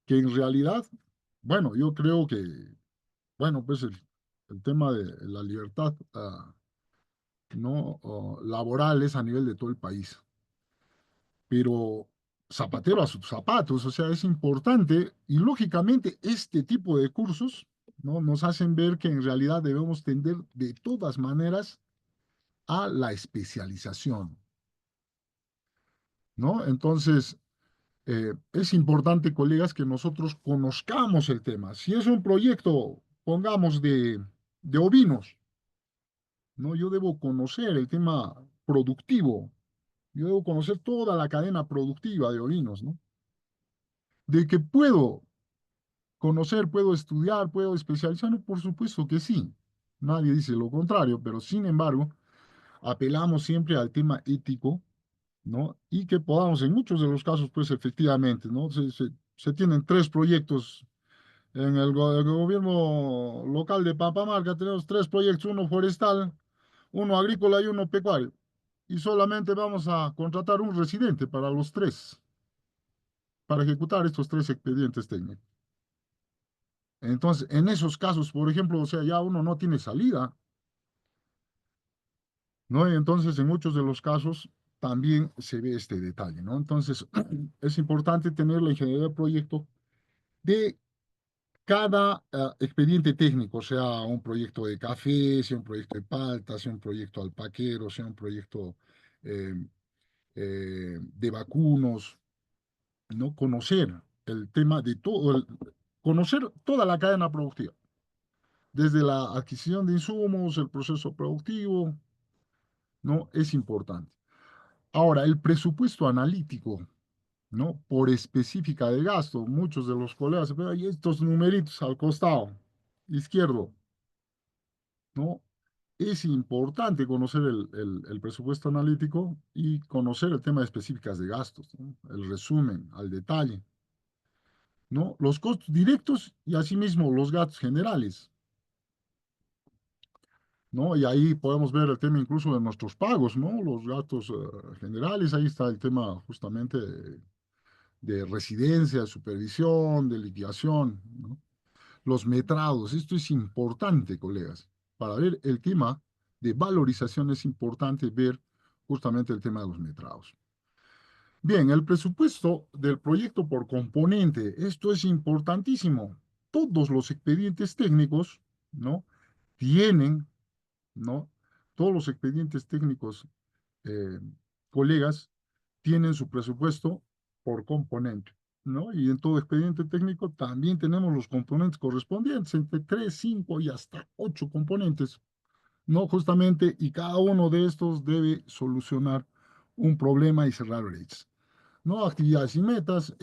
que en realidad, bueno, yo creo que, bueno, pues el tema de la libertad no laboral es a nivel de todo el país, pero zapatero a sus zapatos, o sea, es importante y lógicamente este tipo de cursos, ¿no? Nos hacen ver que en realidad debemos tender de todas maneras a la especialización, ¿no? Entonces, es importante, colegas, que nosotros conozcamos el tema. Si es un proyecto, pongamos, de ovinos, ¿no? Yo debo conocer el tema productivo, yo debo conocer toda la cadena productiva de ovinos, ¿no? De que puedo conocer, puedo estudiar, puedo especializarme, por supuesto que sí. Nadie dice lo contrario, pero sin embargo, apelamos siempre al tema ético, ¿no? Y que podamos, en muchos de los casos, pues efectivamente, ¿no? Se tienen tres proyectos en el gobierno local de Pampamarca, tenemos tres proyectos, uno forestal, uno agrícola y uno pecuario. Y solamente vamos a contratar un residente para los tres, para ejecutar estos tres expedientes técnicos. Entonces, en esos casos, por ejemplo, o sea, ya uno no tiene salida, ¿no? Y entonces, en muchos de los casos también se ve este detalle, ¿no? Entonces, es importante tener la ingeniería de proyecto de cada expediente técnico, sea un proyecto de café, sea un proyecto de palta, sea un proyecto alpaquero, sea un proyecto eh, de vacunos, ¿no? Conocer el tema de todo, conocer toda la cadena productiva, desde la adquisición de insumos, el proceso productivo, ¿no? Es importante. Ahora, el presupuesto analítico, ¿no? Por específica de gasto, muchos de los colegas se ven ahí estos numeritos al costado izquierdo, ¿no? Es importante conocer el presupuesto analítico y conocer el tema de específicas de gastos, ¿no? El resumen al detalle, ¿no? Los costos directos y asimismo los gastos generales, ¿no? Y ahí podemos ver el tema incluso de nuestros pagos, ¿no? Los gastos generales, ahí está el tema justamente de residencia, de supervisión, de liquidación, ¿no? Los metrados, esto es importante, colegas. Para ver el tema de valorización es importante ver justamente el tema de los metrados. Bien, el presupuesto del proyecto por componente, esto es importantísimo. Todos los expedientes técnicos, ¿no? Tienen, ¿no? Todos los expedientes técnicos, eh, colegas, tienen su presupuesto por componente, ¿no? Y en todo expediente técnico también tenemos los componentes correspondientes, entre 3, 5 y hasta 8 componentes, ¿no? Justamente, y cada uno de estos debe solucionar un problema y cerrar brechas, ¿no? Actividades y metas,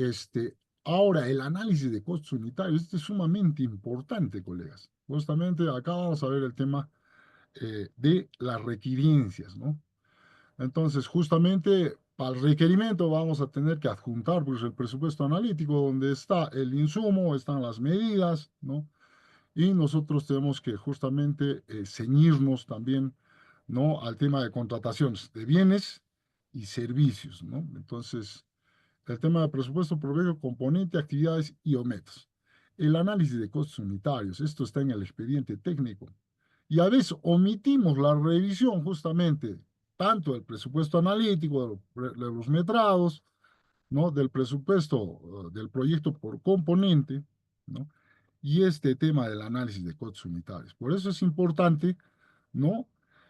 ahora el análisis de costos unitarios, este es sumamente importante, colegas. Justamente acá vamos a ver el tema de las requiriencias, ¿no? Entonces, justamente para el requerimiento vamos a tener que adjuntar pues, el presupuesto analítico donde está el insumo, están las medidas, ¿no? y nosotros tenemos que justamente ceñirnos también, ¿no? Al tema de contrataciones de bienes y servicios, ¿no? Entonces, el tema de presupuesto, promedio, componente, actividades y o metas. El análisis de costos unitarios, esto está en el expediente técnico. Y a veces omitimos la revisión justamente tanto del presupuesto analítico, de los metrados, ¿no? Del presupuesto del proyecto por componente, ¿no? Y este tema del análisis de costos unitarios. Por eso es importante, ¿no?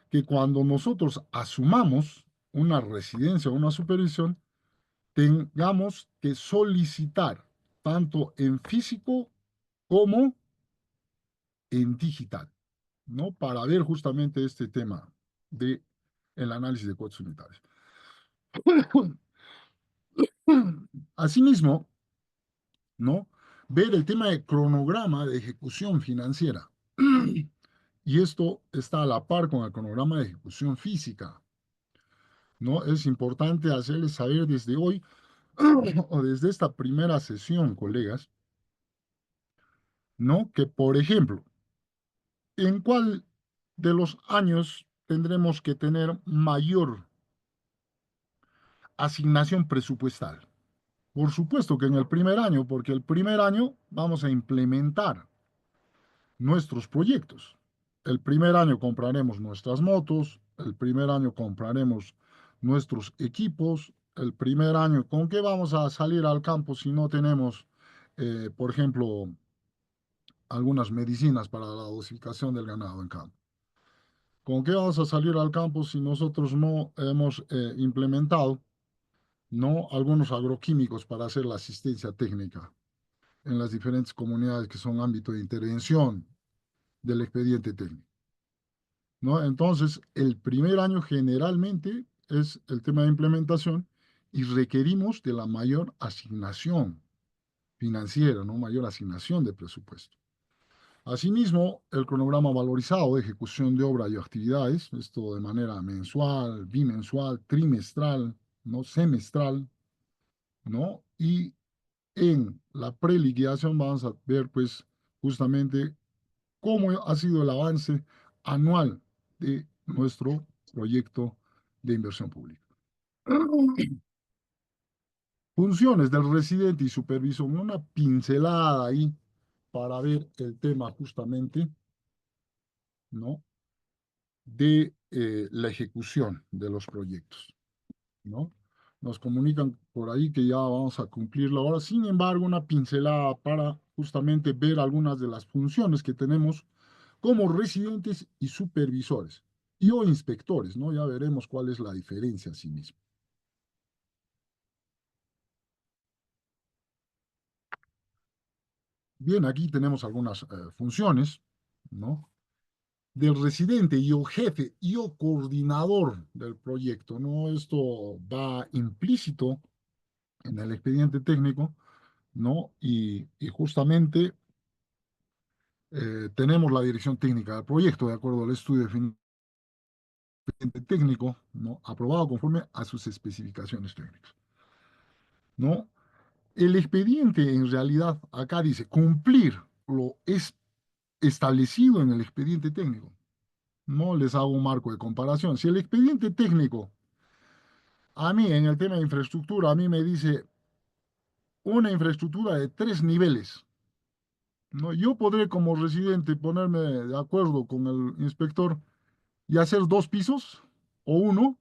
Que cuando nosotros asumamos una residencia o una supervisión, tengamos que solicitar tanto en físico como en digital, ¿no? Para ver justamente este tema de el análisis de costos unitarios. Asimismo, ¿no? Ver el tema de cronograma de ejecución financiera. Y esto está a la par con el cronograma de ejecución física, ¿no? Es importante hacerles saber desde hoy o desde esta primera sesión, colegas, ¿no? Que, por ejemplo, ¿en cuál de los años tendremos que tener mayor asignación presupuestal? Por supuesto que en el primer año, porque el primer año vamos a implementar nuestros proyectos. El primer año compraremos nuestras motos, el primer año compraremos nuestros equipos, el primer año, ¿con qué vamos a salir al campo si no tenemos, por ejemplo, algunas medicinas para la dosificación del ganado en campo? ¿Con qué vamos a salir al campo si nosotros no hemos implementado, no, algunos agroquímicos para hacer la asistencia técnica en las diferentes comunidades que son ámbito de intervención del expediente técnico? ¿No? Entonces, el primer año generalmente es el tema de implementación y requerimos de la mayor asignación financiera, ¿no? Mayor asignación de presupuesto. Asimismo, el cronograma valorizado de ejecución de obra y actividades, esto de manera mensual, bimensual, trimestral, ¿no? Semestral, ¿no? Y en la preliquidación vamos a ver, pues, justamente cómo ha sido el avance anual de nuestro proyecto de inversión pública. Funciones del residente y supervisor, una pincelada ahí para ver el tema justamente, ¿no? De la ejecución de los proyectos, ¿no? Nos comunican por ahí que ya vamos a cumplir la hora. Sin embargo, una pincelada para justamente ver algunas de las funciones que tenemos como residentes y supervisores y o inspectores, ¿no? Ya veremos cuál es la diferencia sí mismo. Bien, aquí tenemos algunas funciones, ¿no? Del residente y o jefe y o coordinador del proyecto, ¿no? Esto va implícito en el expediente técnico, ¿no? Y justamente tenemos la dirección técnica del proyecto, de acuerdo al estudio de expediente técnico, ¿no? Aprobado conforme a sus especificaciones técnicas, ¿no? El expediente en realidad acá dice cumplir lo es establecido en el expediente técnico. No les hago un marco de comparación. Si el expediente técnico, a mí en el tema de infraestructura, a mí me dice una infraestructura de 3 niveles, ¿no? Yo podré como residente ponerme de acuerdo con el inspector y hacer 2 pisos o uno.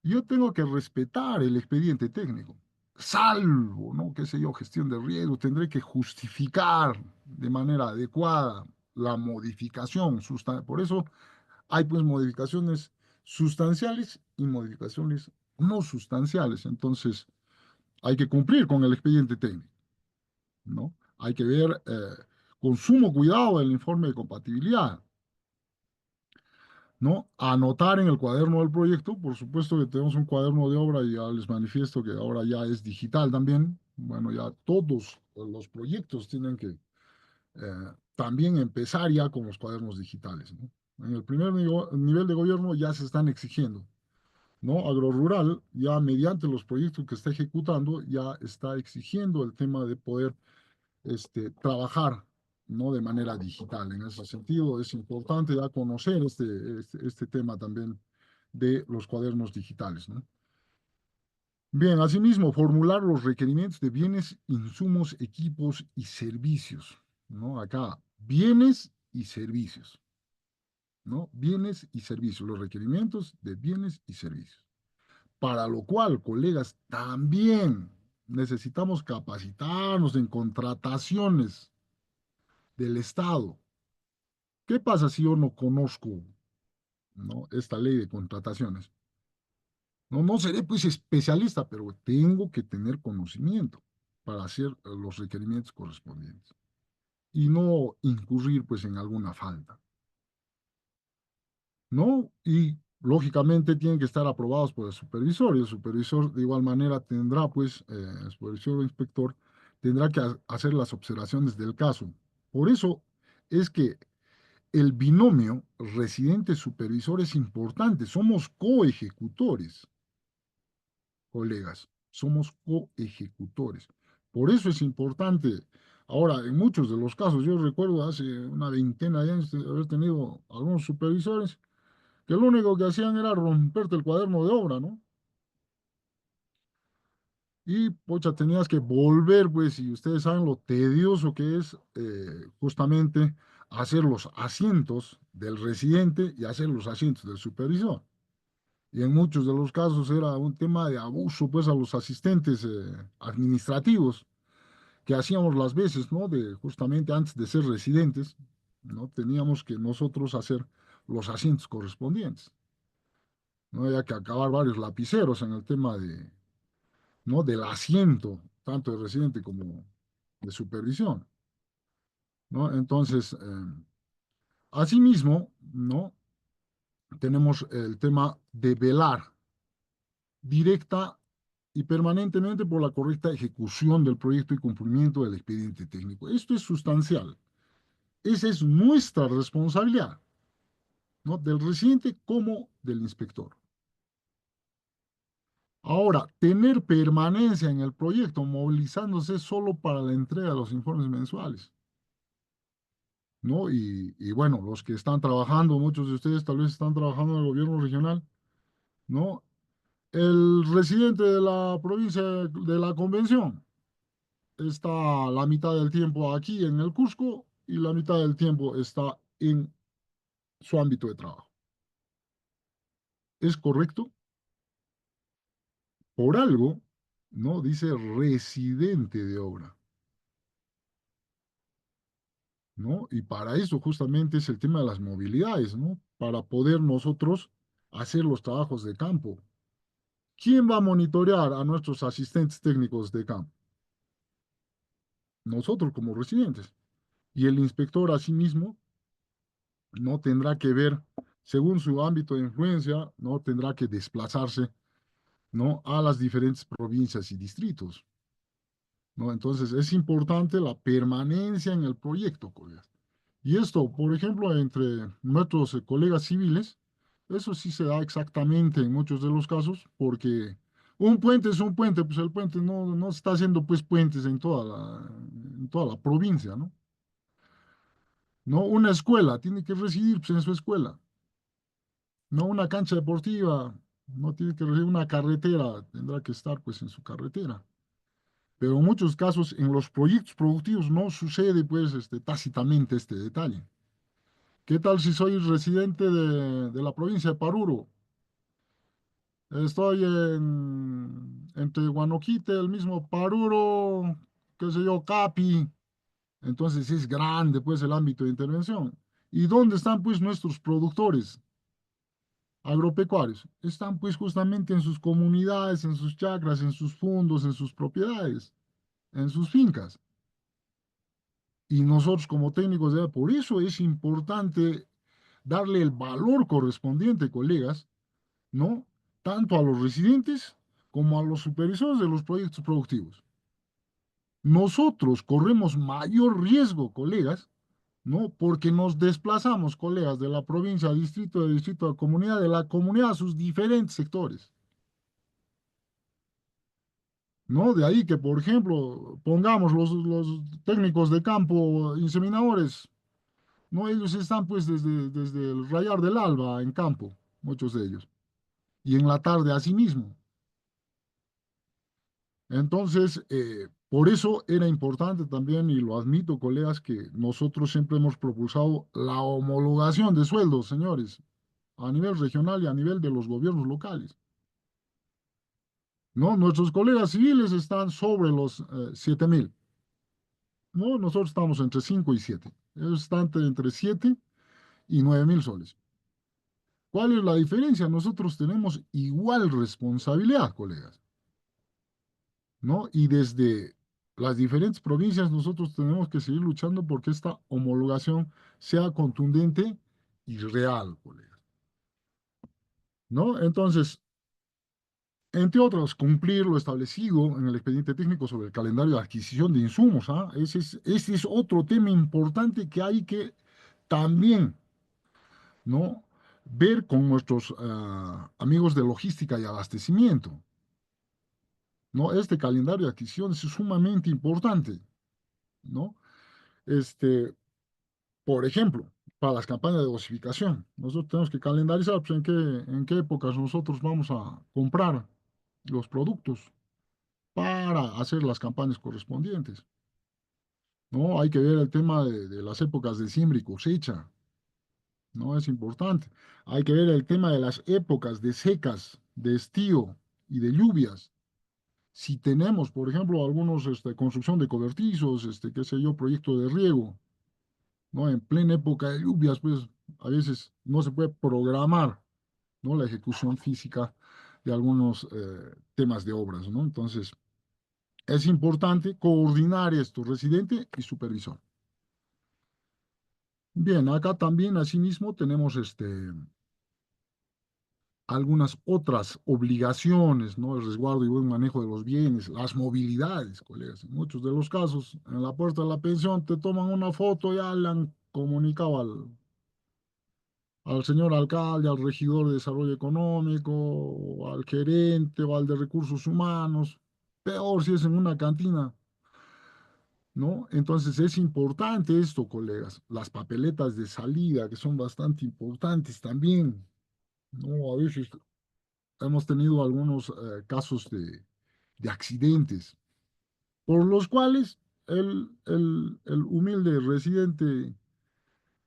Yo tengo que respetar el expediente técnico, salvo, ¿no? Qué sé yo, gestión de riesgo, tendré que justificar de manera adecuada la modificación. Por eso hay pues modificaciones sustanciales y modificaciones no sustanciales. Entonces, hay que cumplir con el expediente técnico, ¿no? Hay que ver con sumo cuidado el informe de compatibilidad, ¿no? Anotar en el cuaderno del proyecto, por supuesto que tenemos un cuaderno de obra y ya les manifiesto que ahora ya es digital también. Bueno, ya todos los proyectos tienen que también empezar ya con los cuadernos digitales, ¿no? En el primer nivel de gobierno ya se están exigiendo, ¿no? Agrorural, ya mediante los proyectos que está ejecutando, ya está exigiendo el tema de poder trabajar, ¿no? De manera digital. En ese sentido, es importante ya conocer este tema también de los cuadernos digitales, ¿no? Bien, asimismo, formular los requerimientos de bienes, insumos, equipos y servicios, ¿no? Acá, bienes y servicios, ¿no? Bienes y servicios, los requerimientos de bienes y servicios. Para lo cual, colegas, también necesitamos capacitarnos en contrataciones del Estado. ¿Qué pasa si yo no conozco, ¿no? esta ley de contrataciones? No, no seré pues especialista, pero tengo que tener conocimiento para hacer los requerimientos correspondientes y no incurrir pues en alguna falta, ¿no? Y lógicamente tienen que estar aprobados por el supervisor y el supervisor de igual manera tendrá pues, el supervisor o inspector tendrá que hacer las observaciones del caso. Por eso es que el binomio residente-supervisor es importante, somos coejecutores, colegas, somos coejecutores. Por eso es importante. Ahora, en muchos de los casos, yo recuerdo hace una veintena de años de haber tenido algunos supervisores que lo único que hacían era romperte el cuaderno de obra, ¿no? Y, pocha, tenías que volver, pues, y ustedes saben lo tedioso que es justamente hacer los asientos del residente y hacer los asientos del supervisor. Y en muchos de los casos era un tema de abuso, pues, a los asistentes administrativos que hacíamos las veces, ¿no? De justamente antes de ser residentes, ¿no? Teníamos que nosotros hacer los asientos correspondientes, ¿no? Había que acabar varios lapiceros en el tema de, ¿no? Del asiento, tanto de residente como de supervisión, ¿no? Entonces, asimismo, ¿no? Tenemos el tema de velar directa y permanentemente por la correcta ejecución del proyecto y cumplimiento del expediente técnico. Esto es sustancial. Esa es nuestra responsabilidad, ¿no? Del residente como del inspector. Ahora, tener permanencia en el proyecto, movilizándose solo para la entrega de los informes mensuales, ¿no? Y bueno, los que están trabajando, muchos de ustedes tal vez están trabajando en el gobierno regional, ¿no? El residente de la provincia de la Convención está la mitad del tiempo aquí en el Cusco y la mitad del tiempo está en su ámbito de trabajo. ¿Es correcto? Por algo, ¿no? Dice residente de obra, ¿no? Y para eso justamente es el tema de las movilidades, ¿no? Para poder nosotros hacer los trabajos de campo. ¿Quién va a monitorear a nuestros asistentes técnicos de campo? Nosotros como residentes. Y el inspector asimismo no tendrá que ver, según su ámbito de influencia, no tendrá que desplazarse, ¿no? A las diferentes provincias y distritos, ¿no? Entonces es importante la permanencia en el proyecto, colegas. Y esto, por ejemplo, entre nuestros colegas civiles, eso sí se da exactamente en muchos de los casos, porque un puente es un puente, pues el puente no se está haciendo pues puentes en toda la provincia, ¿no? No, una escuela tiene que residir pues, en su escuela, no una cancha deportiva, no tiene que residir una carretera, tendrá que estar pues en su carretera. Pero en muchos casos en los proyectos productivos no sucede pues tácitamente este detalle. ¿Qué tal si soy residente de la provincia de Paruro? Estoy entre Guanoquite, el mismo Paruro, qué sé yo, Capi. Entonces es grande pues el ámbito de intervención. ¿Y dónde están pues nuestros productores agropecuarios? Están pues justamente en sus comunidades, en sus chacras, en sus fondos, en sus propiedades, en sus fincas. Y nosotros como técnicos, por eso es importante darle el valor correspondiente, colegas, ¿no? Tanto a los residentes como a los supervisores de los proyectos productivos. Nosotros corremos mayor riesgo, colegas, ¿no? Porque nos desplazamos, colegas, de la provincia a distrito a comunidad, de la comunidad a sus diferentes sectores. ¿no? De ahí que, por ejemplo, pongamos los técnicos de campo, inseminadores, ¿no? Ellos están pues desde el rayar del alba en campo, muchos de ellos, y en la tarde así mismo. Entonces, por eso era importante también, y lo admito, colegas, que nosotros siempre hemos propulsado la homologación de sueldos, señores, a nivel regional y a nivel de los gobiernos locales. ¿No? Nuestros colegas civiles están sobre los 7.000, ¿no? Nosotros estamos entre 5 y 7. Ellos están entre 7 y 9.000 soles. ¿Cuál es la diferencia? Nosotros tenemos igual responsabilidad, colegas, ¿no? Y desde las diferentes provincias nosotros tenemos que seguir luchando porque esta homologación sea contundente y real, colegas, ¿no? Entonces, entre otros, cumplir lo establecido en el expediente técnico sobre el calendario de adquisición de insumos, ¿ah? Ese es otro tema importante que hay que también, ¿no? Ver con nuestros amigos de logística y abastecimiento, ¿no? Este calendario de adquisición es sumamente importante, ¿no? Este, por ejemplo, para las campañas de dosificación, nosotros tenemos que calendarizar pues, en qué épocas nosotros vamos a comprar los productos para hacer las campañas correspondientes, ¿no? Hay que ver el tema de las épocas de siembra y cosecha, ¿no? Es importante. Hay que ver el tema de las épocas de secas, de estío y de lluvias. Si tenemos, por ejemplo, algunos, construcción de cobertizos, qué sé yo, proyecto de riego, ¿no? En plena época de lluvias, pues a veces no se puede programar, ¿no? La ejecución física de algunos temas de obras, ¿no? Entonces, es importante coordinar esto, residente y supervisor. Bien, acá también, asimismo, tenemos algunas otras obligaciones, ¿no? El resguardo y buen manejo de los bienes, las movilidades, colegas. En muchos de los casos, en la puerta de la pensión te toman una foto, ya le han comunicado al señor alcalde, al regidor de desarrollo económico, o al gerente o al de recursos humanos. Peor si es en una cantina, ¿no? Entonces es importante esto, colegas, las papeletas de salida, que son bastante importantes también, ¿no? A veces hemos tenido algunos casos de accidentes, por los cuales el humilde residente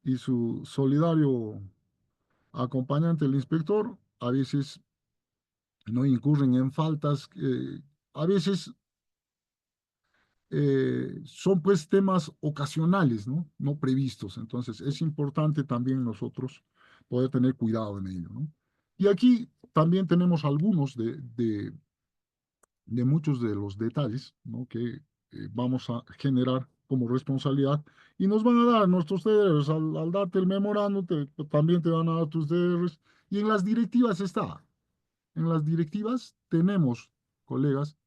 y su solidario acompañante, el inspector, a veces no incurren en faltas, a veces son pues temas ocasionales, ¿no? No previstos. Entonces es importante también nosotros poder tener cuidado en ello, ¿no? Y aquí también tenemos algunos de muchos de los detalles, ¿no? Que vamos a generar como responsabilidad y nos van a dar nuestros TDRs. Al darte el memorándum, también te van a dar tus TDRs. Y en las directivas está. En las directivas tenemos, colegas,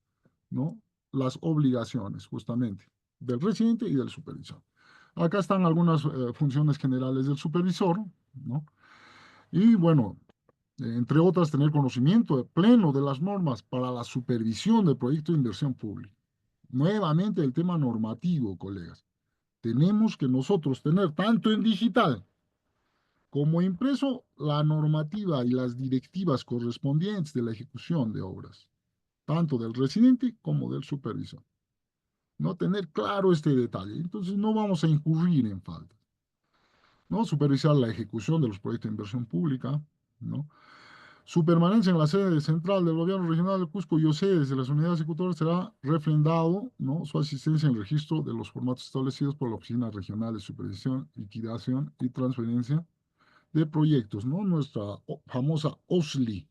¿no? Las obligaciones, justamente, del residente y del supervisor. Acá están algunas funciones generales del supervisor, ¿no? Y bueno, entre otras, tener conocimiento pleno de las normas para la supervisión del proyecto de inversión pública. Nuevamente el tema normativo, colegas. Tenemos que nosotros tener tanto en digital como impreso la normativa y las directivas correspondientes de la ejecución de obras, tanto del residente como del supervisor. No tener claro este detalle. Entonces no vamos a incurrir en faltas. ¿No? Supervisar la ejecución de los proyectos de inversión pública, ¿no? Su permanencia en la sede central del gobierno regional de Cusco y o sedes de las unidades ejecutoras será refrendado, ¿no? Su asistencia en el registro de los formatos establecidos por la Oficina Regional de Supervisión, Liquidación y Transferencia de Proyectos, ¿no? Nuestra famosa OSLI.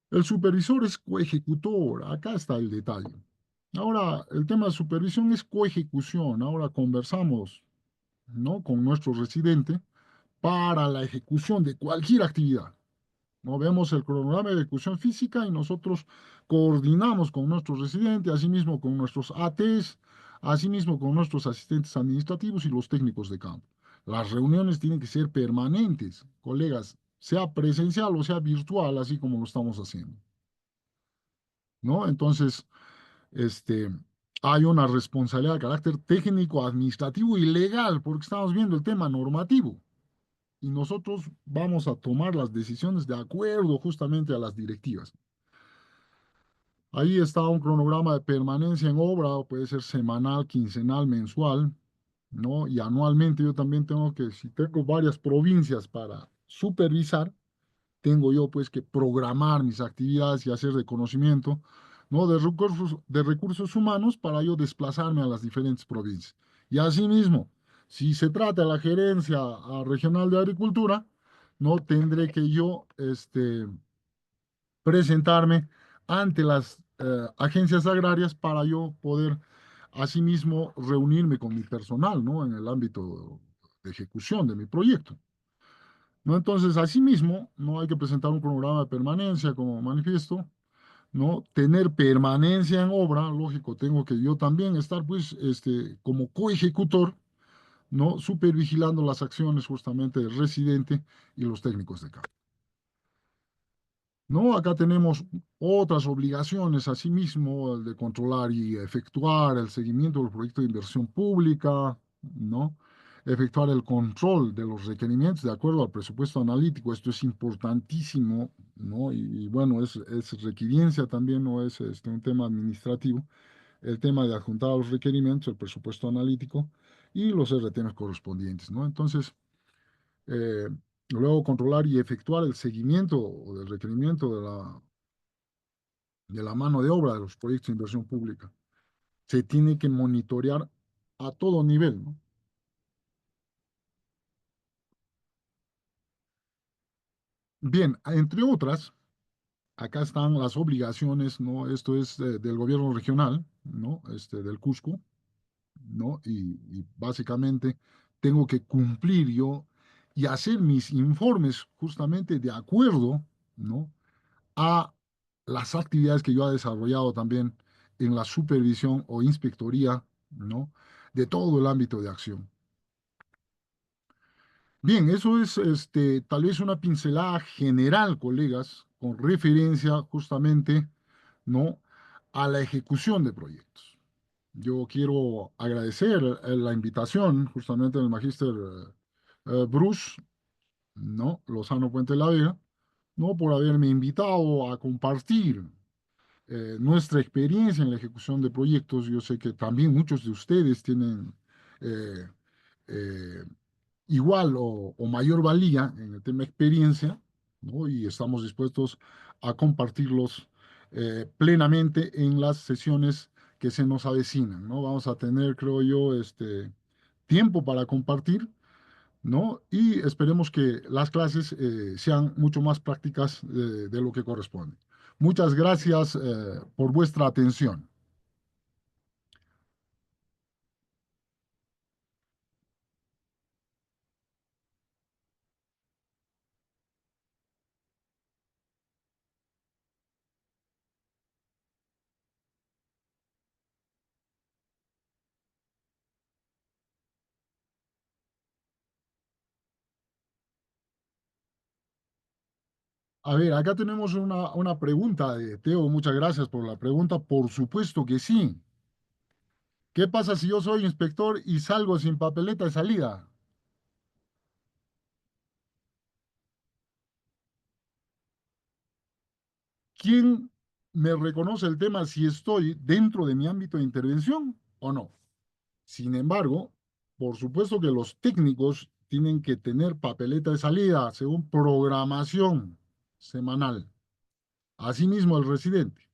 El supervisor es coejecutor, acá está el detalle. Ahora, el tema de supervisión es coejecución. Ahora conversamos, ¿no? Con nuestro residente para la ejecución de cualquier actividad. ¿No? Vemos el cronograma de ejecución física y nosotros coordinamos con nuestros residentes, asimismo con nuestros ATs, asimismo con nuestros asistentes administrativos y los técnicos de campo. Las reuniones tienen que ser permanentes, colegas, sea presencial o sea virtual, así como lo estamos haciendo. ¿no? Entonces, este, hay una responsabilidad de carácter técnico, administrativo y legal, porque estamos viendo el tema normativo. Y nosotros vamos a tomar las decisiones de acuerdo justamente a las directivas. Ahí está un cronograma de permanencia en obra, puede ser semanal, quincenal, mensual, ¿no? Y anualmente yo también tengo que, si tengo varias provincias para supervisar, tengo yo pues que programar mis actividades y hacer reconocimiento, ¿no? De recursos humanos para yo desplazarme a las diferentes provincias. Y asimismo, si se trata de la gerencia regional de agricultura, no tendré que yo presentarme ante las agencias agrarias para yo poder asimismo reunirme con mi personal, ¿no? En el ámbito de ejecución de mi proyecto. ¿No? Entonces, asimismo, no hay que presentar un cronograma de permanencia como manifiesto, ¿no? Tener permanencia en obra, lógico, tengo que yo también estar, pues, como coejecutor, ¿no? Supervigilando las acciones justamente del residente y los técnicos de campo. ¿No? Acá tenemos otras obligaciones, asimismo, el de controlar y efectuar el seguimiento del proyecto de inversión pública, ¿no? Efectuar el control de los requerimientos de acuerdo al presupuesto analítico. Esto es importantísimo, ¿no? Y bueno, es requiriencia también, no es un tema administrativo, el tema de adjuntar a los requerimientos, el presupuesto analítico y los RTMs correspondientes, ¿no? Entonces, eh, luego controlar y efectuar el seguimiento o del requerimiento de la mano de obra de los proyectos de inversión pública. Se tiene que monitorear a todo nivel, ¿no? Bien, entre otras, acá están las obligaciones, ¿no? Esto es del gobierno regional, ¿no? Del Cusco, ¿no? Y básicamente tengo que cumplir yo y hacer mis informes justamente de acuerdo, ¿no? A las actividades que yo he desarrollado también en la supervisión o inspectoría, ¿no? De todo el ámbito de acción. Bien, eso es tal vez una pincelada general, colegas, con referencia justamente, ¿no? A la ejecución de proyectos. Yo quiero agradecer la invitación justamente del magíster Bruce, ¿no? Lozano Puente la Vega, ¿no? Por haberme invitado a compartir nuestra experiencia en la ejecución de proyectos. Yo sé que también muchos de ustedes tienen eh, eh, igual o mayor valía en el tema experiencia, ¿no? Y estamos dispuestos a compartirlos plenamente en las sesiones que se nos avecinan, ¿no? Vamos a tener, creo yo, tiempo para compartir, ¿no? Y esperemos que las clases sean mucho más prácticas de lo que corresponde. Muchas gracias por vuestra atención. A ver, acá tenemos una pregunta de Teo. Muchas gracias por la pregunta. Por supuesto que sí. ¿Qué pasa si yo soy inspector y salgo sin papeleta de salida? ¿Quién me reconoce el tema si estoy dentro de mi ámbito de intervención o no? Sin embargo, por supuesto que los técnicos tienen que tener papeleta de salida según programación semanal. Asimismo, el residente,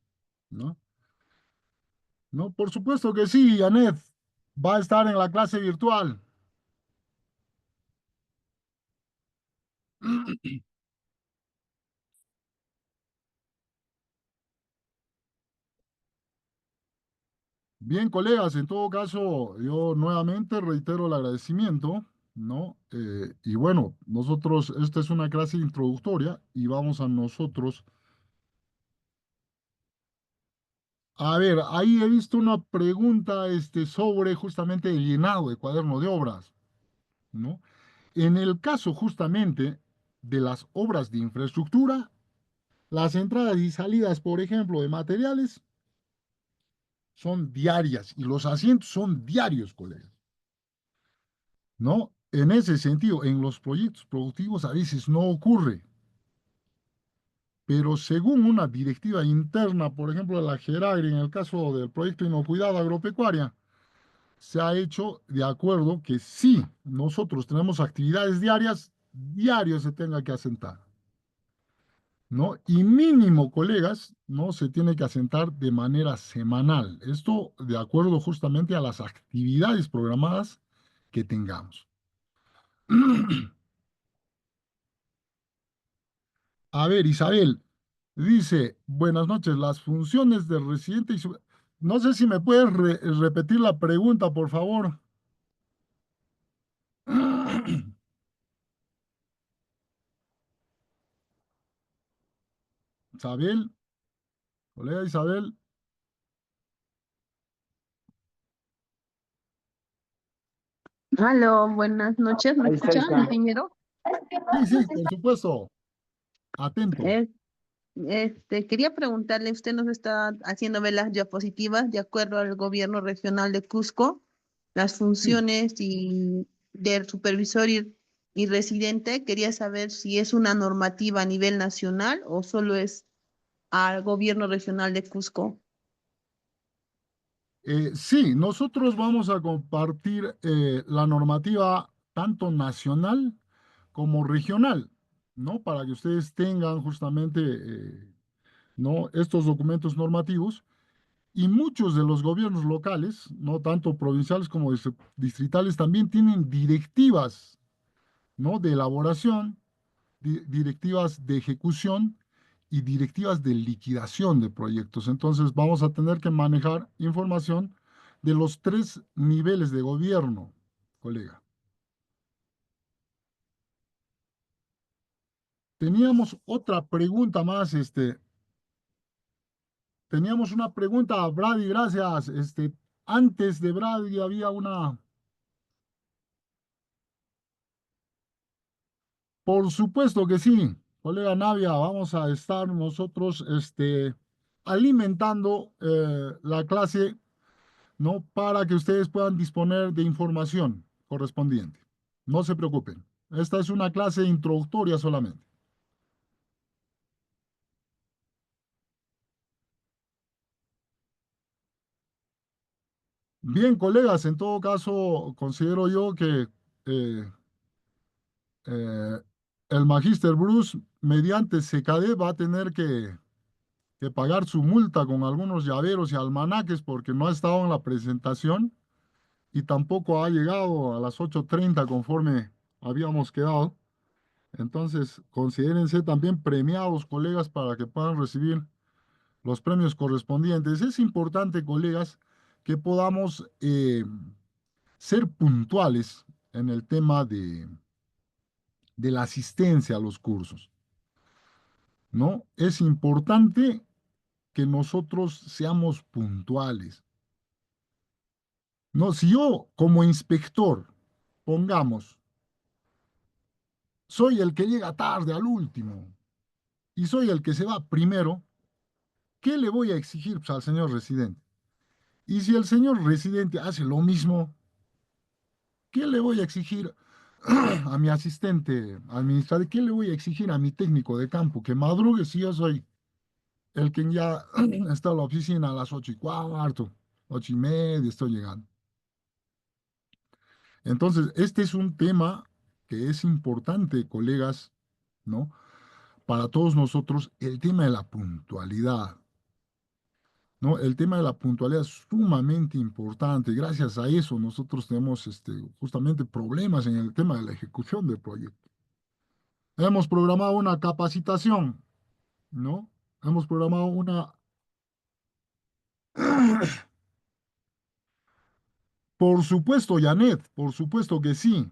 ¿no? ¿No? Por supuesto que sí, Anet va a estar en la clase virtual. Bien, colegas, en todo caso, yo nuevamente reitero el agradecimiento, ¿no? Y bueno, nosotros, esta es una clase introductoria y vamos a nosotros. A ver, ahí he visto una pregunta, sobre justamente el llenado de cuaderno de obras, ¿no? En el caso justamente de las obras de infraestructura, Las entradas y salidas, por ejemplo, de materiales son diarias y los asientos son diarios, colegas, ¿no? En ese sentido, en los proyectos productivos a veces no ocurre, pero según una directiva interna, por ejemplo, de la GERAGRI, en el caso del proyecto Inocuidad Agropecuaria, se ha hecho de acuerdo que sí, nosotros tenemos actividades diarias, diario se tenga que asentar, ¿no? Y mínimo, colegas, ¿no? Se tiene que asentar de manera semanal. Esto de acuerdo justamente a las actividades programadas que tengamos. A ver, Isabel, dice, buenas noches, las funciones del residente y su... No sé si me puedes repetir la pregunta, por favor. Isabel, colega Isabel. Aló, buenas noches, ¿me Ahí está, ahí escucha, está. ingeniero? Sí, sí, por supuesto. Atento. Es- quería preguntarle, usted nos está haciendo ver las diapositivas de acuerdo al gobierno regional de Cusco, las Sí. funciones y del supervisor y residente. Quería saber si es una normativa a nivel nacional o solo es al gobierno regional de Cusco. Sí, nosotros vamos a compartir la normativa tanto nacional como regional, ¿no? Para que ustedes tengan justamente, ¿no? Estos documentos normativos y muchos de los gobiernos locales, no tanto provinciales como distritales, también tienen directivas, ¿no? De elaboración, directivas de ejecución y directivas de liquidación de proyectos. Entonces vamos a tener que manejar información de los tres niveles de gobierno, colega. Teníamos otra pregunta más, teníamos una pregunta, Brady, gracias. Antes de Brady había una, por supuesto que sí, colega Navia, vamos a estar nosotros, alimentando la clase, ¿no? Para que ustedes puedan disponer de información correspondiente. No se preocupen. Esta es una clase introductoria solamente. Bien, colegas, en todo caso, considero yo que eh, eh, el Magíster Bruce, mediante CKD, va a tener que pagar su multa con algunos llaveros y almanaques porque no ha estado en la presentación y tampoco ha llegado a las 8:30 conforme habíamos quedado. Entonces, considérense también premiados, colegas, para que puedan recibir los premios correspondientes. Es importante, colegas, que podamos ser puntuales en el tema de la asistencia a los cursos, ¿no? Es importante que nosotros seamos puntuales, ¿no? Si yo como inspector, pongamos, soy el que llega tarde al último y soy el que se va primero, ¿qué le voy a exigir, pues, al señor residente? Y si el señor residente hace lo mismo, ¿qué le voy a exigir a mi asistente administrativo? ¿Qué le voy a exigir a mi técnico de campo? Que madrugue si yo soy el que ya está en la oficina a las 8:15, 8:30, estoy llegando. Entonces, este es un tema que es importante, colegas, ¿no? Para todos nosotros, el tema de la puntualidad. ¿No? El tema de la puntualidad es sumamente importante. Gracias a eso nosotros tenemos justamente problemas en el tema de la ejecución del proyecto. Hemos programado una capacitación, ¿no? Hemos programado una... Por supuesto, Janet, por supuesto que sí,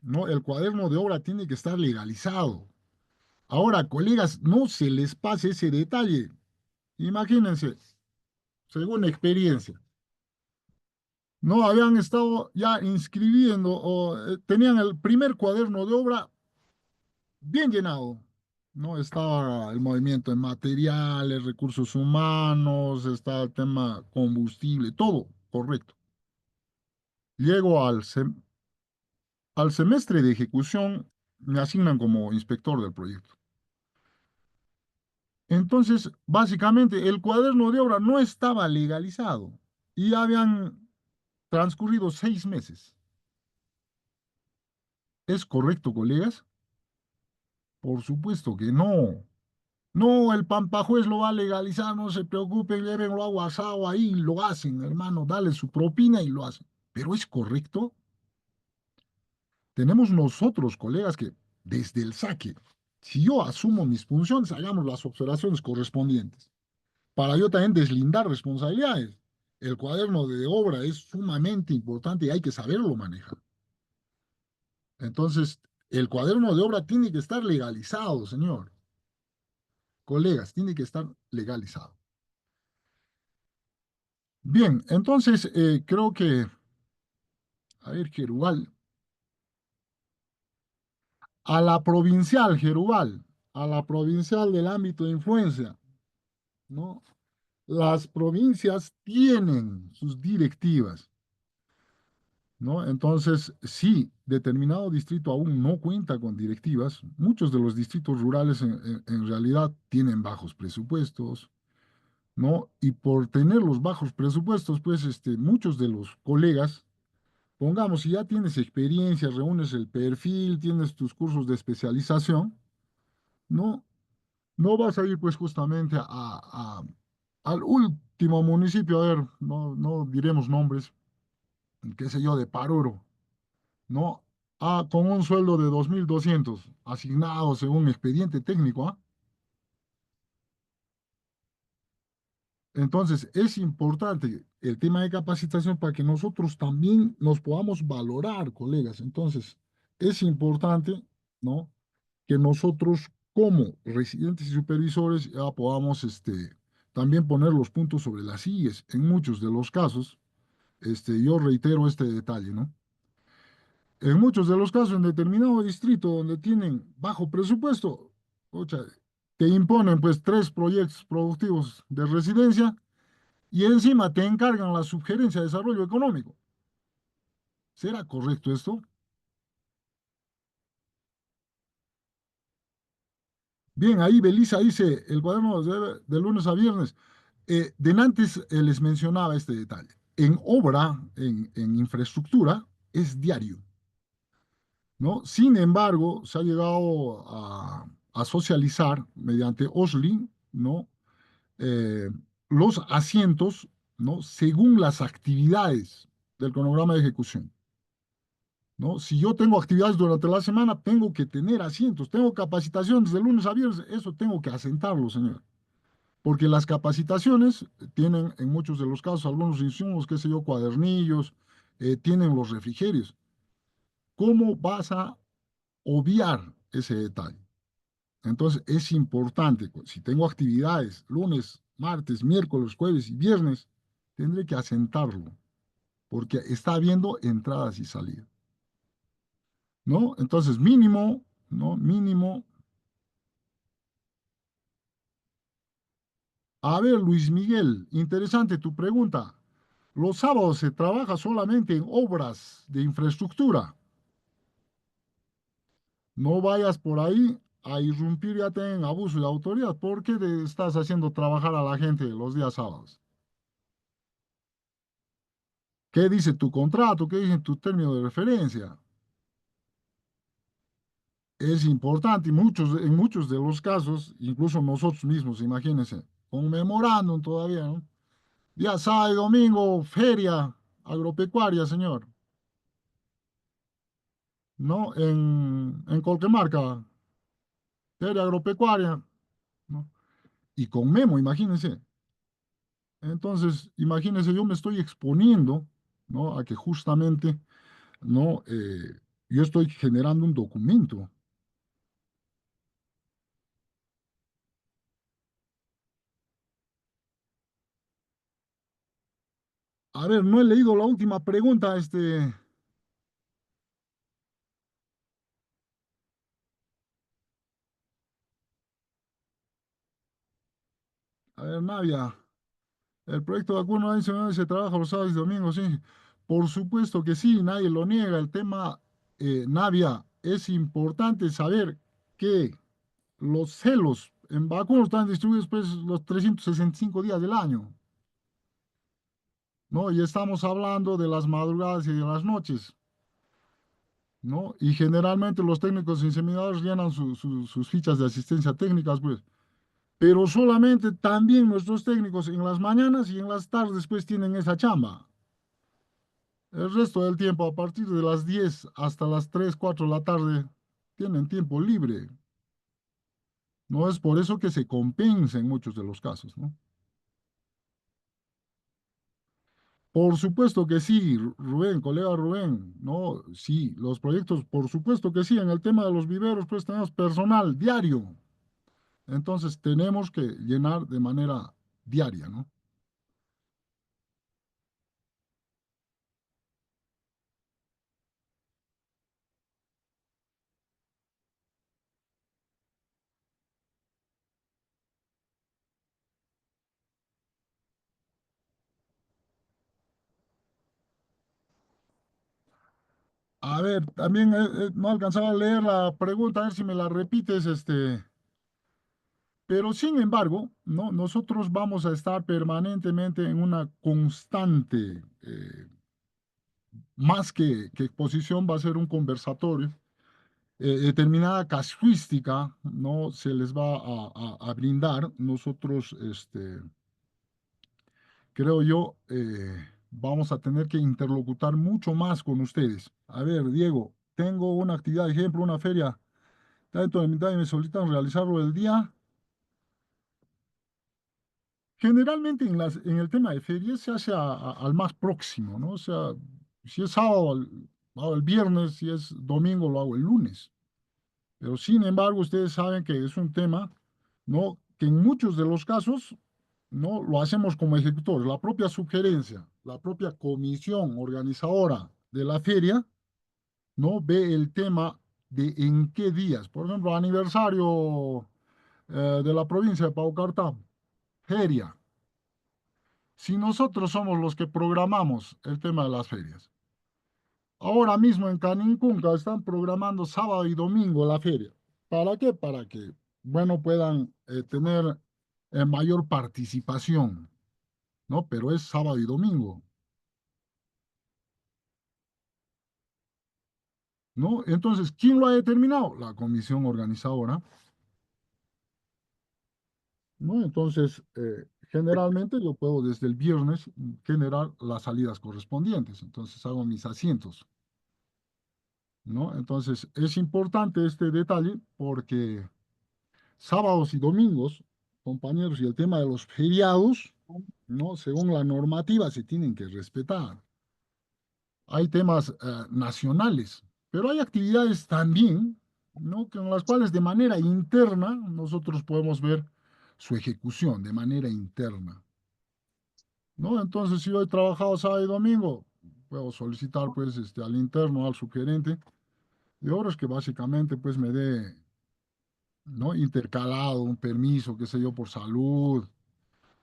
¿no? El cuaderno de obra tiene que estar legalizado. Ahora, colegas, no se les pase ese detalle. Imagínense, según experiencia. No habían estado ya inscribiendo o tenían el primer cuaderno de obra bien llenado. ¿no? Está el movimiento de materiales, recursos humanos, está el tema combustible, todo correcto. Llego al semestre de ejecución, me asignan como inspector del proyecto. Entonces, básicamente, el cuaderno de obra no estaba legalizado y habían transcurrido 6 meses. ¿Es correcto, colegas? Por supuesto que no. No, el Pampajuez lo va a legalizar, no se preocupen, llévenlo a Guasao, ahí lo hacen, hermano, dale su propina y lo hacen. Pero ¿es correcto? Tenemos nosotros, colegas, que desde el saque, si yo asumo mis funciones, hagamos las observaciones correspondientes, para yo también deslindar responsabilidades. El cuaderno de obra es sumamente importante y hay que saberlo manejar. Entonces, el cuaderno de obra tiene que estar legalizado, señor. Colegas, tiene que estar legalizado. Bien, entonces creo que, a ver, Jerubal, Jerubal, a la provincial del ámbito de influencia, ¿no? Las provincias tienen sus directivas, ¿no? Entonces, si determinado distrito aún no cuenta con directivas, muchos de los distritos rurales en realidad tienen bajos presupuestos, ¿no? Y por tener los bajos presupuestos, pues muchos de los colegas, pongamos, si ya tienes experiencia, reúnes el perfil, tienes tus cursos de especialización, ¿no? No vas a ir pues justamente al último municipio, a ver, no diremos nombres, qué sé yo, de Paruro, ¿no? Con un sueldo de 2.200 asignado según expediente técnico, ¿ah? Entonces, es importante el tema de capacitación para que nosotros también nos podamos valorar, colegas. Entonces, es importante, ¿no? Que nosotros como residentes y supervisores ya podamos también poner los puntos sobre las IES. En muchos de los casos, yo reitero este detalle, ¿no? En muchos de los casos, en determinado distrito donde tienen bajo presupuesto, pucha, te imponen pues 3 proyectos productivos de residencia y encima te encargan la sugerencia de desarrollo económico. ¿Será correcto esto? Bien, ahí Belisa dice, el cuaderno de lunes a viernes. Denantes les mencionaba este detalle. En obra, en infraestructura, es diario, ¿no? Sin embargo, se ha llegado a socializar mediante OSLI, ¿no? Eh, los asientos, ¿no? Según las actividades del cronograma de ejecución, ¿no? Si yo tengo actividades durante la semana, tengo que tener asientos, tengo capacitaciones de lunes a viernes, eso tengo que asentarlo, señor. Porque las capacitaciones tienen en muchos de los casos algunos insumos, qué sé yo, cuadernillos, tienen los refrigerios. ¿Cómo vas a obviar ese detalle? Entonces es importante, si tengo actividades lunes, martes, miércoles, jueves y viernes, tendré que asentarlo, porque está habiendo entradas y salidas, ¿no? Entonces mínimo, ¿no? Mínimo. A ver, Luis Miguel, interesante tu pregunta. Los sábados se trabaja solamente en obras de infraestructura. No vayas por ahí a irrumpir ya en abuso de autoridad. ¿Por qué te estás haciendo trabajar a la gente los días sábados? ¿Qué dice tu contrato? ¿Qué dice tu término de referencia? Es importante y en muchos de los casos, incluso nosotros mismos, imagínense, con memorándum todavía, ¿no? Día sábado y domingo, feria agropecuaria, señor, ¿no? En Colquemarca, feria agropecuaria, ¿no? Y con memo, imagínense. Entonces, imagínense, yo me estoy exponiendo, ¿no? A que justamente, ¿no? Yo estoy generando un documento. A ver, no he leído la última pregunta, A ver, Navia, el proyecto de vacuno adicional se trabaja los sábados y domingos, sí. Por supuesto que sí, nadie lo niega. El tema, Navia, es importante saber que los celos en vacunos están distribuidos pues los 365 días del año, ¿no? Y estamos hablando de las madrugadas y de las noches, ¿no? Y generalmente los técnicos inseminadores llenan sus fichas de asistencia técnicas, pues. Pero solamente también nuestros técnicos en las mañanas y en las tardes pues tienen esa chamba. El resto del tiempo, a partir de las 10 hasta las 3 4 de la tarde, tienen tiempo libre. No es por eso que se compensa en muchos de los casos, ¿no? Por supuesto que sí, Rubén, colega Rubén, ¿no? Sí, los proyectos, por supuesto que sí. En el tema de los viveros, pues tenemos personal diario. Entonces tenemos que llenar de manera diaria, ¿no? A ver, también no alcanzaba a leer la pregunta, a ver si me la repites, pero sin embargo, ¿no? Nosotros vamos a estar permanentemente en una constante, más que exposición, va a ser un conversatorio. Determinada casuística, ¿no? Se les va a brindar. Nosotros, creo yo, vamos a tener que interlocutar mucho más con ustedes. A ver, Diego, tengo una actividad, ejemplo, una feria dentro de mi y me solicitan realizarlo el día. Generalmente en el tema de ferias se hace al más próximo, ¿no? O sea, si es sábado, lo hago el viernes, si es domingo, lo hago el lunes. Pero sin embargo, ustedes saben que es un tema, ¿no? Que en muchos de los casos, ¿no? Lo hacemos como ejecutores. La propia sugerencia, la propia comisión organizadora de la feria, ¿no? Ve el tema de en qué días. Por ejemplo, aniversario de la provincia de Paucartá, feria. Si nosotros somos los que programamos el tema de las ferias, ahora mismo en Canincunca están programando sábado y domingo la feria. ¿Para qué? Para que, bueno, puedan tener mayor participación, ¿no? Pero es sábado y domingo, ¿no? Entonces, ¿quién lo ha determinado? La comisión organizadora, ¿no? Entonces, generalmente yo puedo desde el viernes generar las salidas correspondientes. Entonces, hago mis asientos, ¿no? Entonces, es importante este detalle porque sábados y domingos, compañeros, y el tema de los feriados, ¿no? Según la normativa se tienen que respetar. Hay temas nacionales, pero hay actividades también, ¿no? Con las cuales de manera interna nosotros podemos ver su ejecución de manera interna, ¿no? Entonces, si yo he trabajado sábado y domingo, puedo solicitar pues al interno, al subgerente de obras que básicamente pues me dé, ¿no? Intercalado un permiso, qué sé yo, por salud,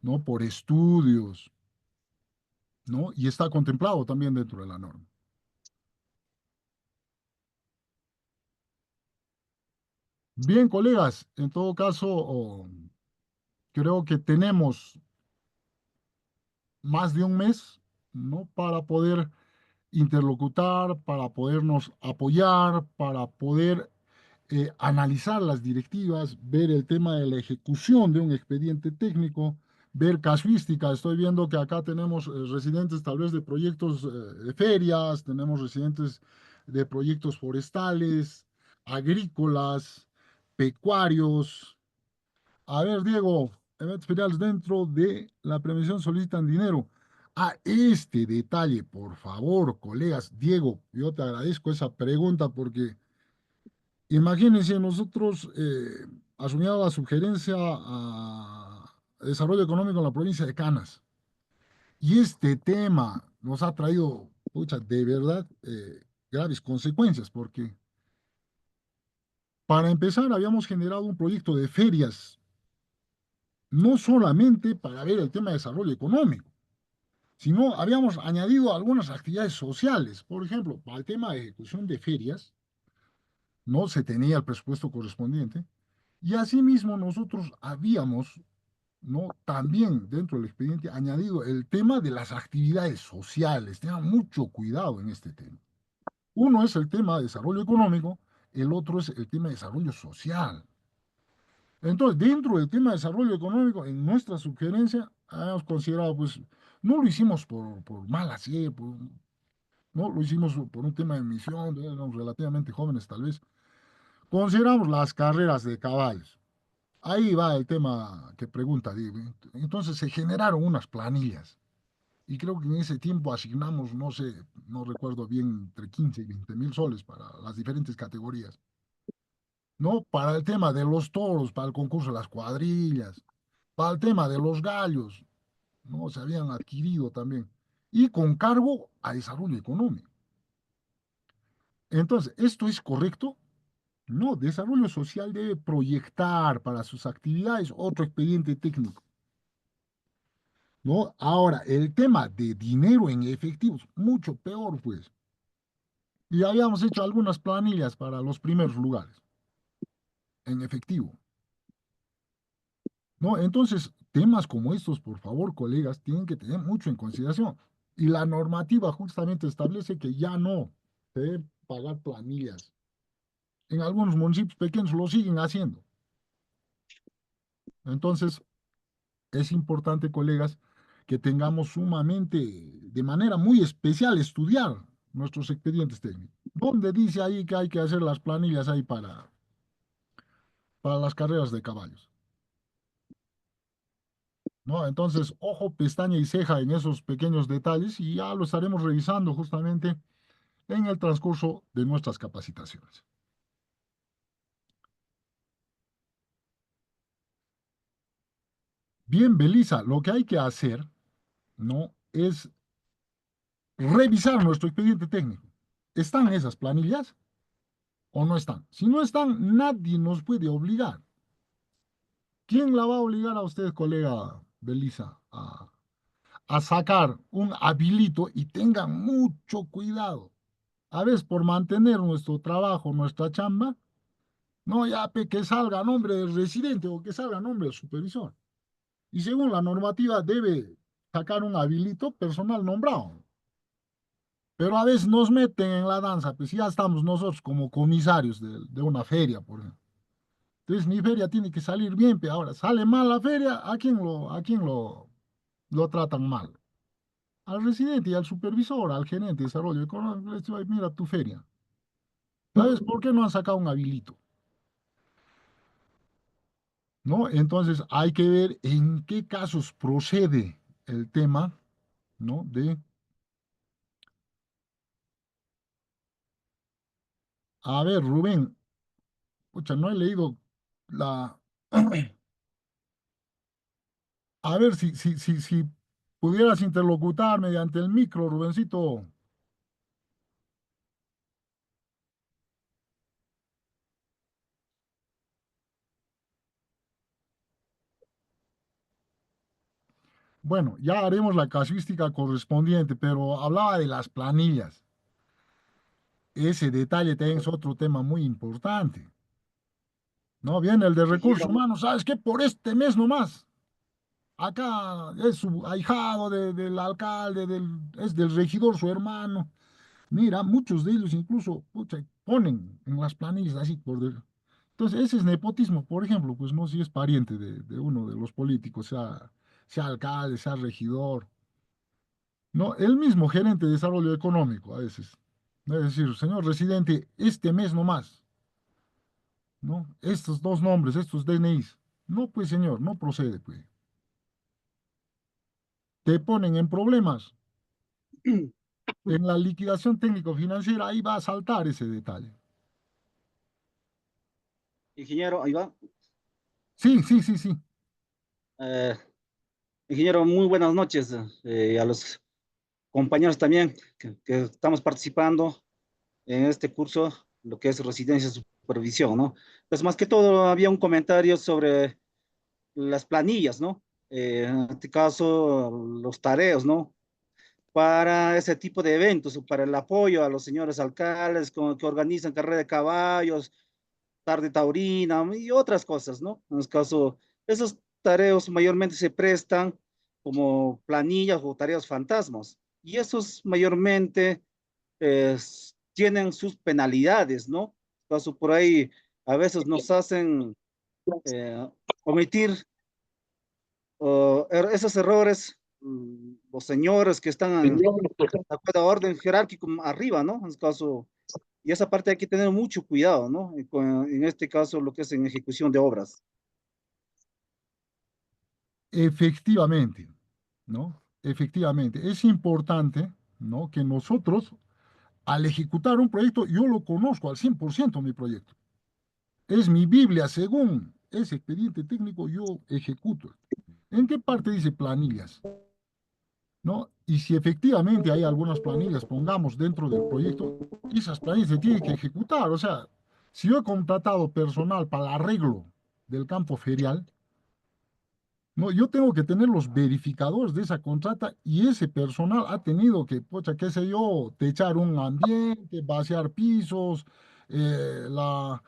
¿no? Por estudios, ¿no? Y está contemplado también dentro de la norma. Bien, colegas, en todo caso, creo que tenemos más de un mes, ¿no? Para poder interlocutar, para podernos apoyar, para poder analizar las directivas, ver el tema de la ejecución de un expediente técnico, ver casuística. Estoy viendo que acá tenemos residentes tal vez de proyectos de ferias, tenemos residentes de proyectos forestales, agrícolas, pecuarios. A ver, Diego, eventos feriales dentro de la prevención solicitan dinero. A este detalle, por favor, colegas. Diego, yo te agradezco esa pregunta porque imagínense nosotros asumiendo la sugerencia a desarrollo económico en la provincia de Canas. Y este tema nos ha traído, pucha, de verdad, graves consecuencias, porque para empezar habíamos generado un proyecto de ferias no solamente para ver el tema de desarrollo económico, sino habíamos añadido algunas actividades sociales. Por ejemplo, para el tema de ejecución de ferias, no se tenía el presupuesto correspondiente, y asimismo nosotros habíamos, ¿no?, también dentro del expediente añadido el tema de las actividades sociales. Tengan mucho cuidado en este tema. Uno es el tema de desarrollo económico, el otro es el tema de desarrollo social. Entonces, dentro del tema de desarrollo económico, en nuestra sugerencia, hemos considerado, pues, no lo hicimos por mala fe, no lo hicimos por un tema de misión, éramos relativamente jóvenes tal vez. Consideramos las carreras de caballos. Ahí va el tema que pregunta Diego. Entonces se generaron unas planillas y creo que en ese tiempo asignamos, no sé, no recuerdo bien, entre 15 y 20 mil soles para las diferentes categorías, ¿no? Para el tema de los toros, para el concurso de las cuadrillas, para el tema de los gallos, ¿no? Se habían adquirido también y con cargo a desarrollo económico. Entonces, ¿esto es correcto? No, desarrollo social debe proyectar para sus actividades otro expediente técnico, ¿no? Ahora, el tema de dinero en efectivo es mucho peor, pues. Y habíamos hecho algunas planillas para los primeros lugares, en efectivo, ¿no? Entonces, temas como estos, por favor, colegas, tienen que tener mucho en consideración. Y la normativa justamente establece que ya no se debe pagar planillas. En algunos municipios pequeños lo siguen haciendo. Entonces, es importante, colegas, que tengamos sumamente, de manera muy especial, estudiar nuestros expedientes técnicos. ¿Dónde dice ahí que hay que hacer las planillas ahí para las carreras de caballos? ¿No? Entonces, ojo, pestaña y ceja en esos pequeños detalles y ya lo estaremos revisando justamente en el transcurso de nuestras capacitaciones. Bien, Belisa, lo que hay que hacer, ¿no?, es revisar nuestro expediente técnico. ¿Están esas planillas o no están? Si no están, nadie nos puede obligar. ¿Quién la va a obligar a usted, colega Belisa, a sacar un habilito? Y tengan mucho cuidado. A veces por mantener nuestro trabajo, nuestra chamba, no, ya que salga a nombre del residente o que salga a nombre del supervisor. Y según la normativa debe sacar un habilito personal nombrado. Pero a veces nos meten en la danza, pues ya estamos nosotros como comisarios de una feria, por ejemplo. Entonces mi feria tiene que salir bien, pero ahora sale mal la feria, ¿a quién lo tratan mal? Al residente y al supervisor, al gerente de desarrollo económico. Les digo: "Ay, mira tu feria. ¿Sabes por qué no han sacado un habilito?". ¿No? Entonces hay que ver en qué casos procede el tema, ¿no? A ver, Rubén, pucha, no he leído la... A ver si pudieras interlocutar mediante el micro, Rubencito. Bueno, ya haremos la casuística correspondiente, pero hablaba de las planillas. Ese detalle también es otro tema muy importante. No, viene el de recursos Ingeniero, humanos. ¿Sabes qué? Por este mes nomás. Acá es su ahijado del alcalde, es del regidor, su hermano. Mira, muchos de ellos incluso, pucha, ponen en las planillas así Entonces, ese es nepotismo, por ejemplo, pues no si es pariente de uno de los políticos, sea alcalde, sea regidor. No, el mismo gerente de desarrollo económico a veces. Es decir, señor residente, este mes nomás, ¿no? Estos dos nombres, estos DNIs. No, pues señor, no procede, pues. Te ponen en problemas. En la liquidación técnico-financiera, ahí va a saltar ese detalle. ingeniero, ahí va. Sí, sí, sí, sí. Eh, ingeniero, muy buenas noches a los compañeros también que estamos participando en este curso, lo que es residencia de supervisión, ¿no? Pues más que todo había un comentario sobre las planillas, ¿no? En este caso, los tareos, ¿no? Para ese tipo de eventos, o para el apoyo a los señores alcaldes que organizan carrera de caballos, tarde taurina y otras cosas, ¿no? En este caso, esos tareos mayormente se prestan como planillas o tareas fantasmas. Y esos mayormente tienen sus penalidades, ¿no? En este caso, por ahí a veces nos hacen omitir esos errores, los señores que están en de orden jerárquico arriba, ¿no? En este caso, y esa parte hay que tener mucho cuidado, ¿no? En este caso, lo que es en ejecución de obras. Efectivamente, ¿no? Efectivamente, es importante, ¿no? Que nosotros, al ejecutar un proyecto, yo lo conozco al 100% mi proyecto. Es mi Biblia, según ese expediente técnico, yo ejecuto. ¿En qué parte dice planillas? ¿No? Y si efectivamente hay algunas planillas, pongamos dentro del proyecto, esas planillas se tienen que ejecutar. O sea, si yo he contratado personal para el arreglo del campo ferial, no, yo tengo que tener los verificadores de esa contrata y ese personal ha tenido que, pocha, qué sé yo, techar un ambiente, vaciar pisos, la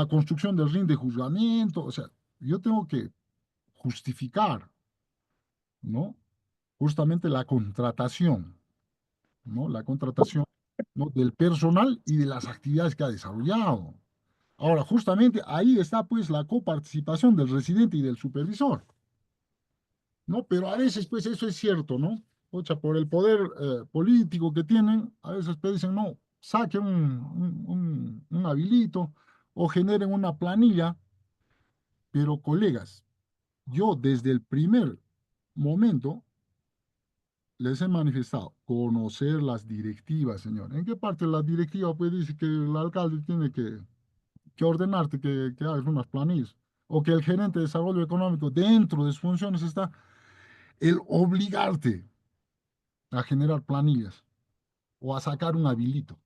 construcción del ring de juzgamiento. O sea, yo tengo que justificar, ¿no? Justamente la contratación, ¿no? La contratación, ¿no? Del personal y de las actividades que ha desarrollado. Ahora, justamente ahí está pues la coparticipación del residente y del supervisor. ¿No? Pero a veces, pues eso es cierto, ¿no? Ocha, por el poder político que tienen, a veces pues dicen, no, saquen un habilito o generen una planilla, pero colegas, yo desde el primer momento les he manifestado conocer las directivas, señor. ¿En qué parte de la directiva pues dice que el alcalde tiene que ordenarte que hagas unas planillas? O que el gerente de desarrollo económico dentro de sus funciones está el obligarte a generar planillas o a sacar un habilito.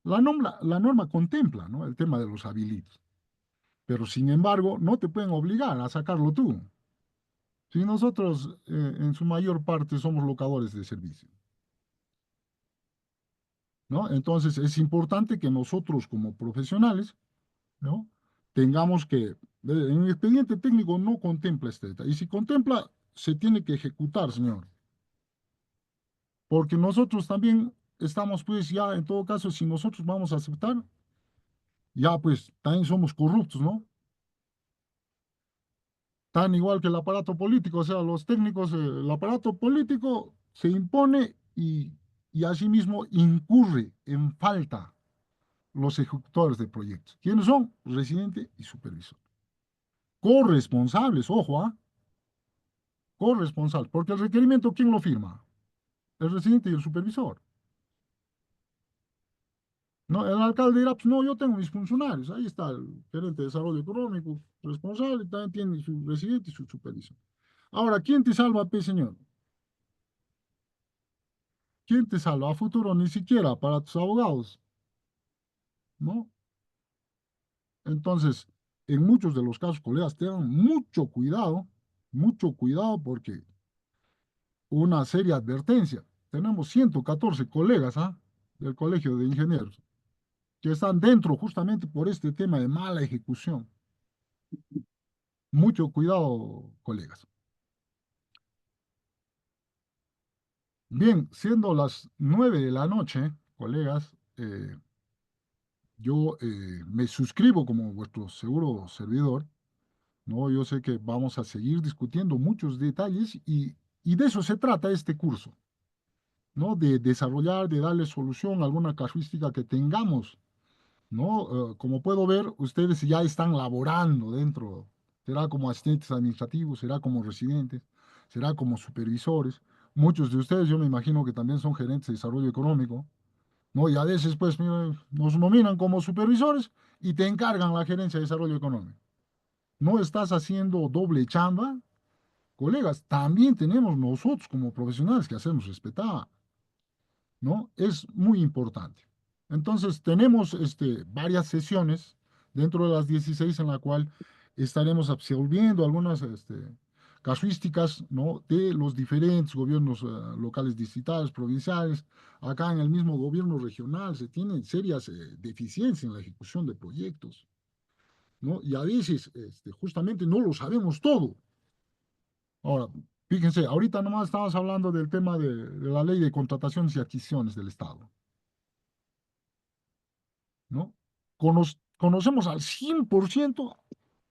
La norma contempla, ¿no? El tema de los habilitos, pero sin embargo no te pueden obligar a sacarlo tú. Si nosotros en su mayor parte somos locadores de servicio, ¿no? Entonces es importante que nosotros como profesionales, ¿no? Tengamos que, en el expediente técnico no contempla este detalle, y si contempla, se tiene que ejecutar, señor. Porque nosotros también estamos, pues ya en todo caso, si nosotros vamos a aceptar, ya pues también somos corruptos, ¿no? Tan igual que el aparato político, o sea, los técnicos, el aparato político se impone y asimismo incurre en falta los ejecutores de proyectos. ¿Quiénes son? Residente y supervisor. Corresponsables, ojo, ¿ah? Corresponsables, porque el requerimiento, ¿quién lo firma? El residente y el supervisor. No, el alcalde dirá, pues no, yo tengo mis funcionarios, ahí está el gerente de desarrollo económico, responsable, también tiene su residente y su supervisor. Ahora, ¿quién te salva, pe, señor? ¿Quién te salva? A futuro ni siquiera para tus abogados, ¿no? Entonces, en muchos de los casos, colegas, tengan mucho cuidado porque una seria advertencia. Tenemos 114 colegas, ¿ah? Del Colegio de Ingenieros que están dentro justamente por este tema de mala ejecución. Mucho cuidado, colegas. Bien, siendo las 9 de la noche, colegas, yo me suscribo como vuestro seguro servidor, ¿no? Yo sé que vamos a seguir discutiendo muchos detalles y de eso se trata este curso, ¿no? De desarrollar, de darle solución a alguna casuística que tengamos, ¿no? Como puedo ver, ustedes ya están laborando dentro, será como asistentes administrativos, será como residentes, será como supervisores. Muchos de ustedes, yo me imagino que también son gerentes de desarrollo económico, ¿no? Y a veces, pues, mira, nos nominan como supervisores y te encargan la gerencia de desarrollo económico. No estás haciendo doble chamba, colegas. También tenemos nosotros como profesionales que hacemos respetar, ¿no? Es muy importante. Entonces, tenemos varias sesiones dentro de las 16 en la cual estaremos absolviendo algunas casuísticas, ¿no? De los diferentes gobiernos locales, distritales, provinciales. Acá en el mismo gobierno regional se tienen serias deficiencias en la ejecución de proyectos, ¿no? Y a veces justamente no lo sabemos todo. Ahora, fíjense, ahorita nomás estamos hablando del tema de la ley de contrataciones y adquisiciones del Estado, ¿no? Conocemos al 100%.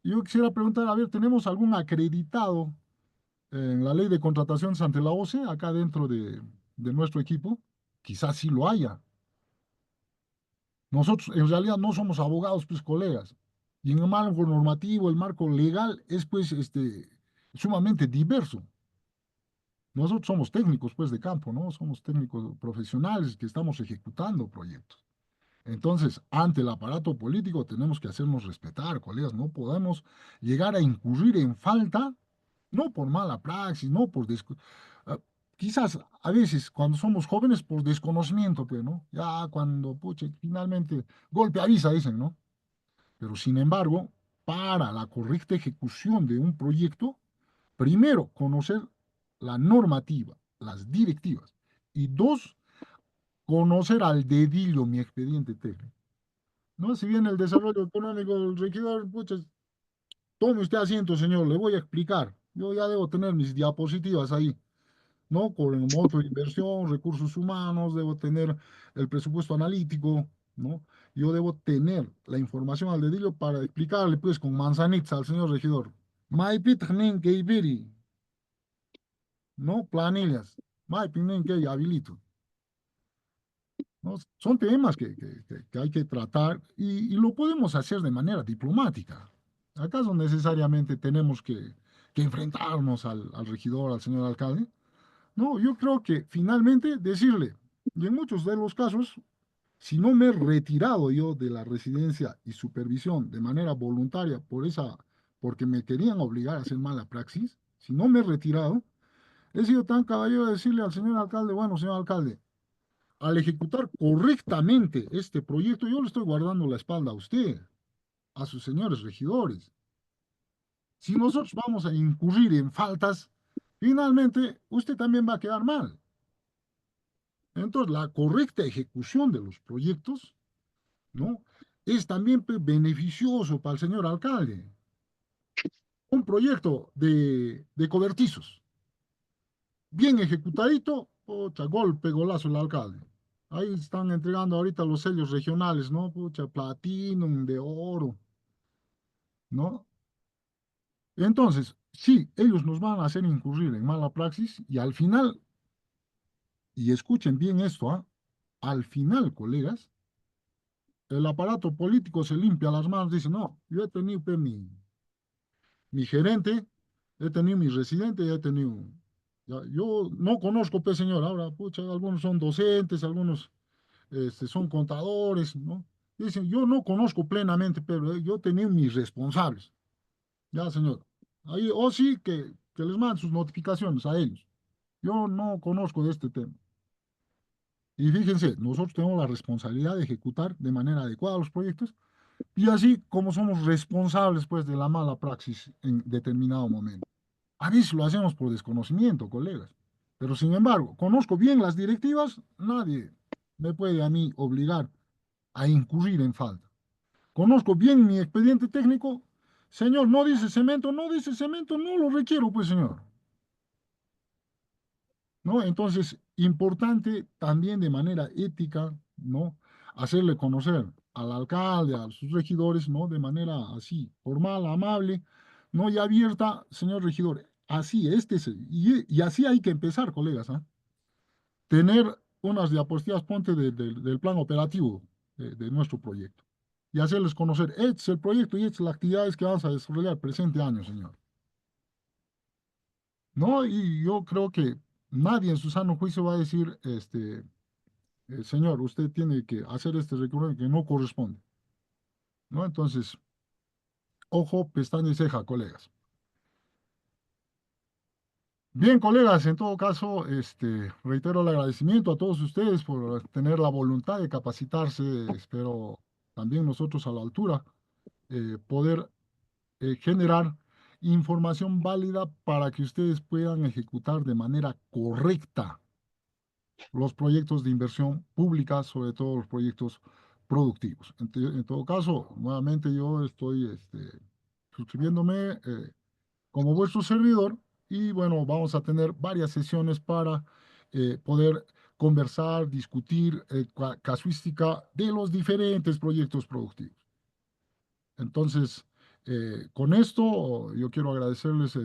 Yo quisiera preguntar, a ver, ¿tenemos algún acreditado en la ley de contrataciones ante la OCE acá dentro de nuestro equipo? Quizás sí lo haya. Nosotros en realidad no somos abogados, pues colegas. Y en el marco normativo, el marco legal es pues sumamente diverso. Nosotros somos técnicos pues de campo, ¿no? Somos técnicos profesionales que estamos ejecutando proyectos. Entonces, ante el aparato político tenemos que hacernos respetar, colegas. No podemos llegar a incurrir en falta, no por mala praxis, no por quizás a veces cuando somos jóvenes por desconocimiento, pues, ¿no? Ya cuando, pucha, finalmente, golpe avisa, dicen, ¿no? Pero sin embargo, para la correcta ejecución de un proyecto, primero, conocer la normativa, las directivas. Y dos, conocer al dedillo mi expediente técnico. ¿No? Si bien el desarrollo económico del regidor, pucha, tome usted asiento, señor, le voy a explicar. Yo ya debo tener mis diapositivas ahí, ¿no? Con el monto de inversión, recursos humanos, debo tener el presupuesto analítico, ¿no? Yo debo tener la información al dedillo para explicarle, pues, con manzanitas al señor regidor. Maipit que ibiri, ¿no? Planillas. Maipit que habilito. ¿No? Son temas que hay que tratar y lo podemos hacer de manera diplomática. ¿Acaso necesariamente tenemos que enfrentarnos al regidor, al señor alcalde? No, yo creo que finalmente decirle, y en muchos de los casos, si no me he retirado yo de la residencia y supervisión de manera voluntaria porque me querían obligar a hacer mala praxis, si no me he retirado, he sido tan caballero de decirle al señor alcalde, bueno, señor alcalde, al ejecutar correctamente este proyecto, yo le estoy guardando la espalda a usted, a sus señores regidores. Si nosotros vamos a incurrir en faltas, finalmente usted también va a quedar mal. Entonces, la correcta ejecución de los proyectos, ¿no? Es también pues, beneficioso para el señor alcalde. Un proyecto de cobertizos, bien ejecutadito, pucha, golpe, golazo el alcalde. Ahí están entregando ahorita los sellos regionales, ¿no? Pucha, platinum, de oro, ¿no? Entonces, sí, ellos nos van a hacer incurrir en mala praxis y al final, y escuchen bien esto, ¿ah? Al final, colegas, el aparato político se limpia las manos, dice, no, yo he tenido pues, mi gerente, he tenido mi residente, he tenido... yo no conozco, pues, señor, ahora, pucha, algunos son docentes, algunos son contadores, ¿no? Dicen, yo no conozco plenamente, pero yo tenía mis responsables. Ya, señor. Ahí, o sí, que les manden sus notificaciones a ellos. Yo no conozco de este tema. Y fíjense, nosotros tenemos la responsabilidad de ejecutar de manera adecuada los proyectos y así como somos responsables, pues, de la mala praxis en determinado momento. A veces lo hacemos por desconocimiento, colegas. Pero sin embargo, conozco bien las directivas, nadie me puede a mí obligar a incurrir en falta. Conozco bien mi expediente técnico. Señor, no dice cemento, no dice cemento, no lo requiero, pues, señor. ¿No? Entonces, importante también de manera ética, ¿no? Hacerle conocer al alcalde, a sus regidores, ¿no? De manera así, formal, amable, ¿no? Y abierta, señor regidor. Así, y así hay que empezar, colegas, ¿ah? Tener unas diapositivas, ponte del plan operativo de nuestro proyecto y hacerles conocer, este es el proyecto y estas son las actividades que vamos a desarrollar el presente año, señor. ¿No? Y yo creo que nadie en su sano juicio va a decir, señor, usted tiene que hacer este recorrido que no corresponde, ¿no? Entonces, ojo, pestaña y ceja, colegas. Bien, colegas, en todo caso, reitero el agradecimiento a todos ustedes por tener la voluntad de capacitarse. Espero también nosotros a la altura poder generar información válida para que ustedes puedan ejecutar de manera correcta los proyectos de inversión pública, sobre todo los proyectos productivos. En todo caso, nuevamente yo estoy suscribiéndome como vuestro servidor y bueno, vamos a tener varias sesiones para poder conversar, discutir casuística de los diferentes proyectos productivos. Entonces, con esto yo quiero agradecerles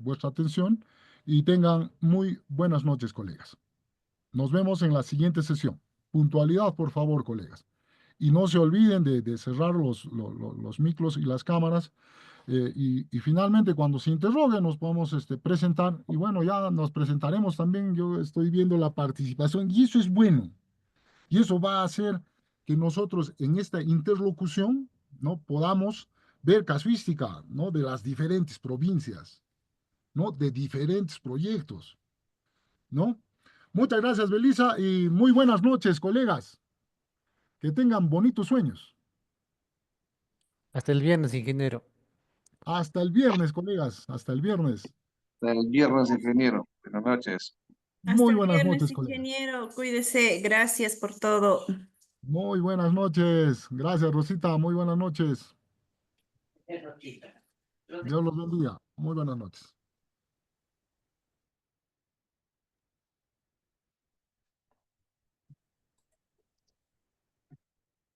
vuestra atención y tengan muy buenas noches, colegas. Nos vemos en la siguiente sesión. Puntualidad, por favor, colegas. Y no se olviden de cerrar los micros y las cámaras. Y finalmente, cuando se interroguen, nos podemos presentar. Y bueno, ya nos presentaremos también. Yo estoy viendo la participación y eso es bueno. Y eso va a hacer que nosotros en esta interlocución, ¿no? Podamos ver casuística, ¿no? De las diferentes provincias, ¿no? De diferentes proyectos, ¿no? Muchas gracias, Belisa, y muy buenas noches, colegas. Que tengan bonitos sueños. Hasta el viernes, ingeniero. Hasta el viernes, colegas. Hasta el viernes. El viernes, ingeniero. Buenas noches. Muy Hasta el buenas viernes, noches, colegas. ingeniero. Cuídese. Gracias por todo. Muy buenas noches. Gracias, Rosita. Muy buenas noches. Dios los bendiga. Muy buenas noches.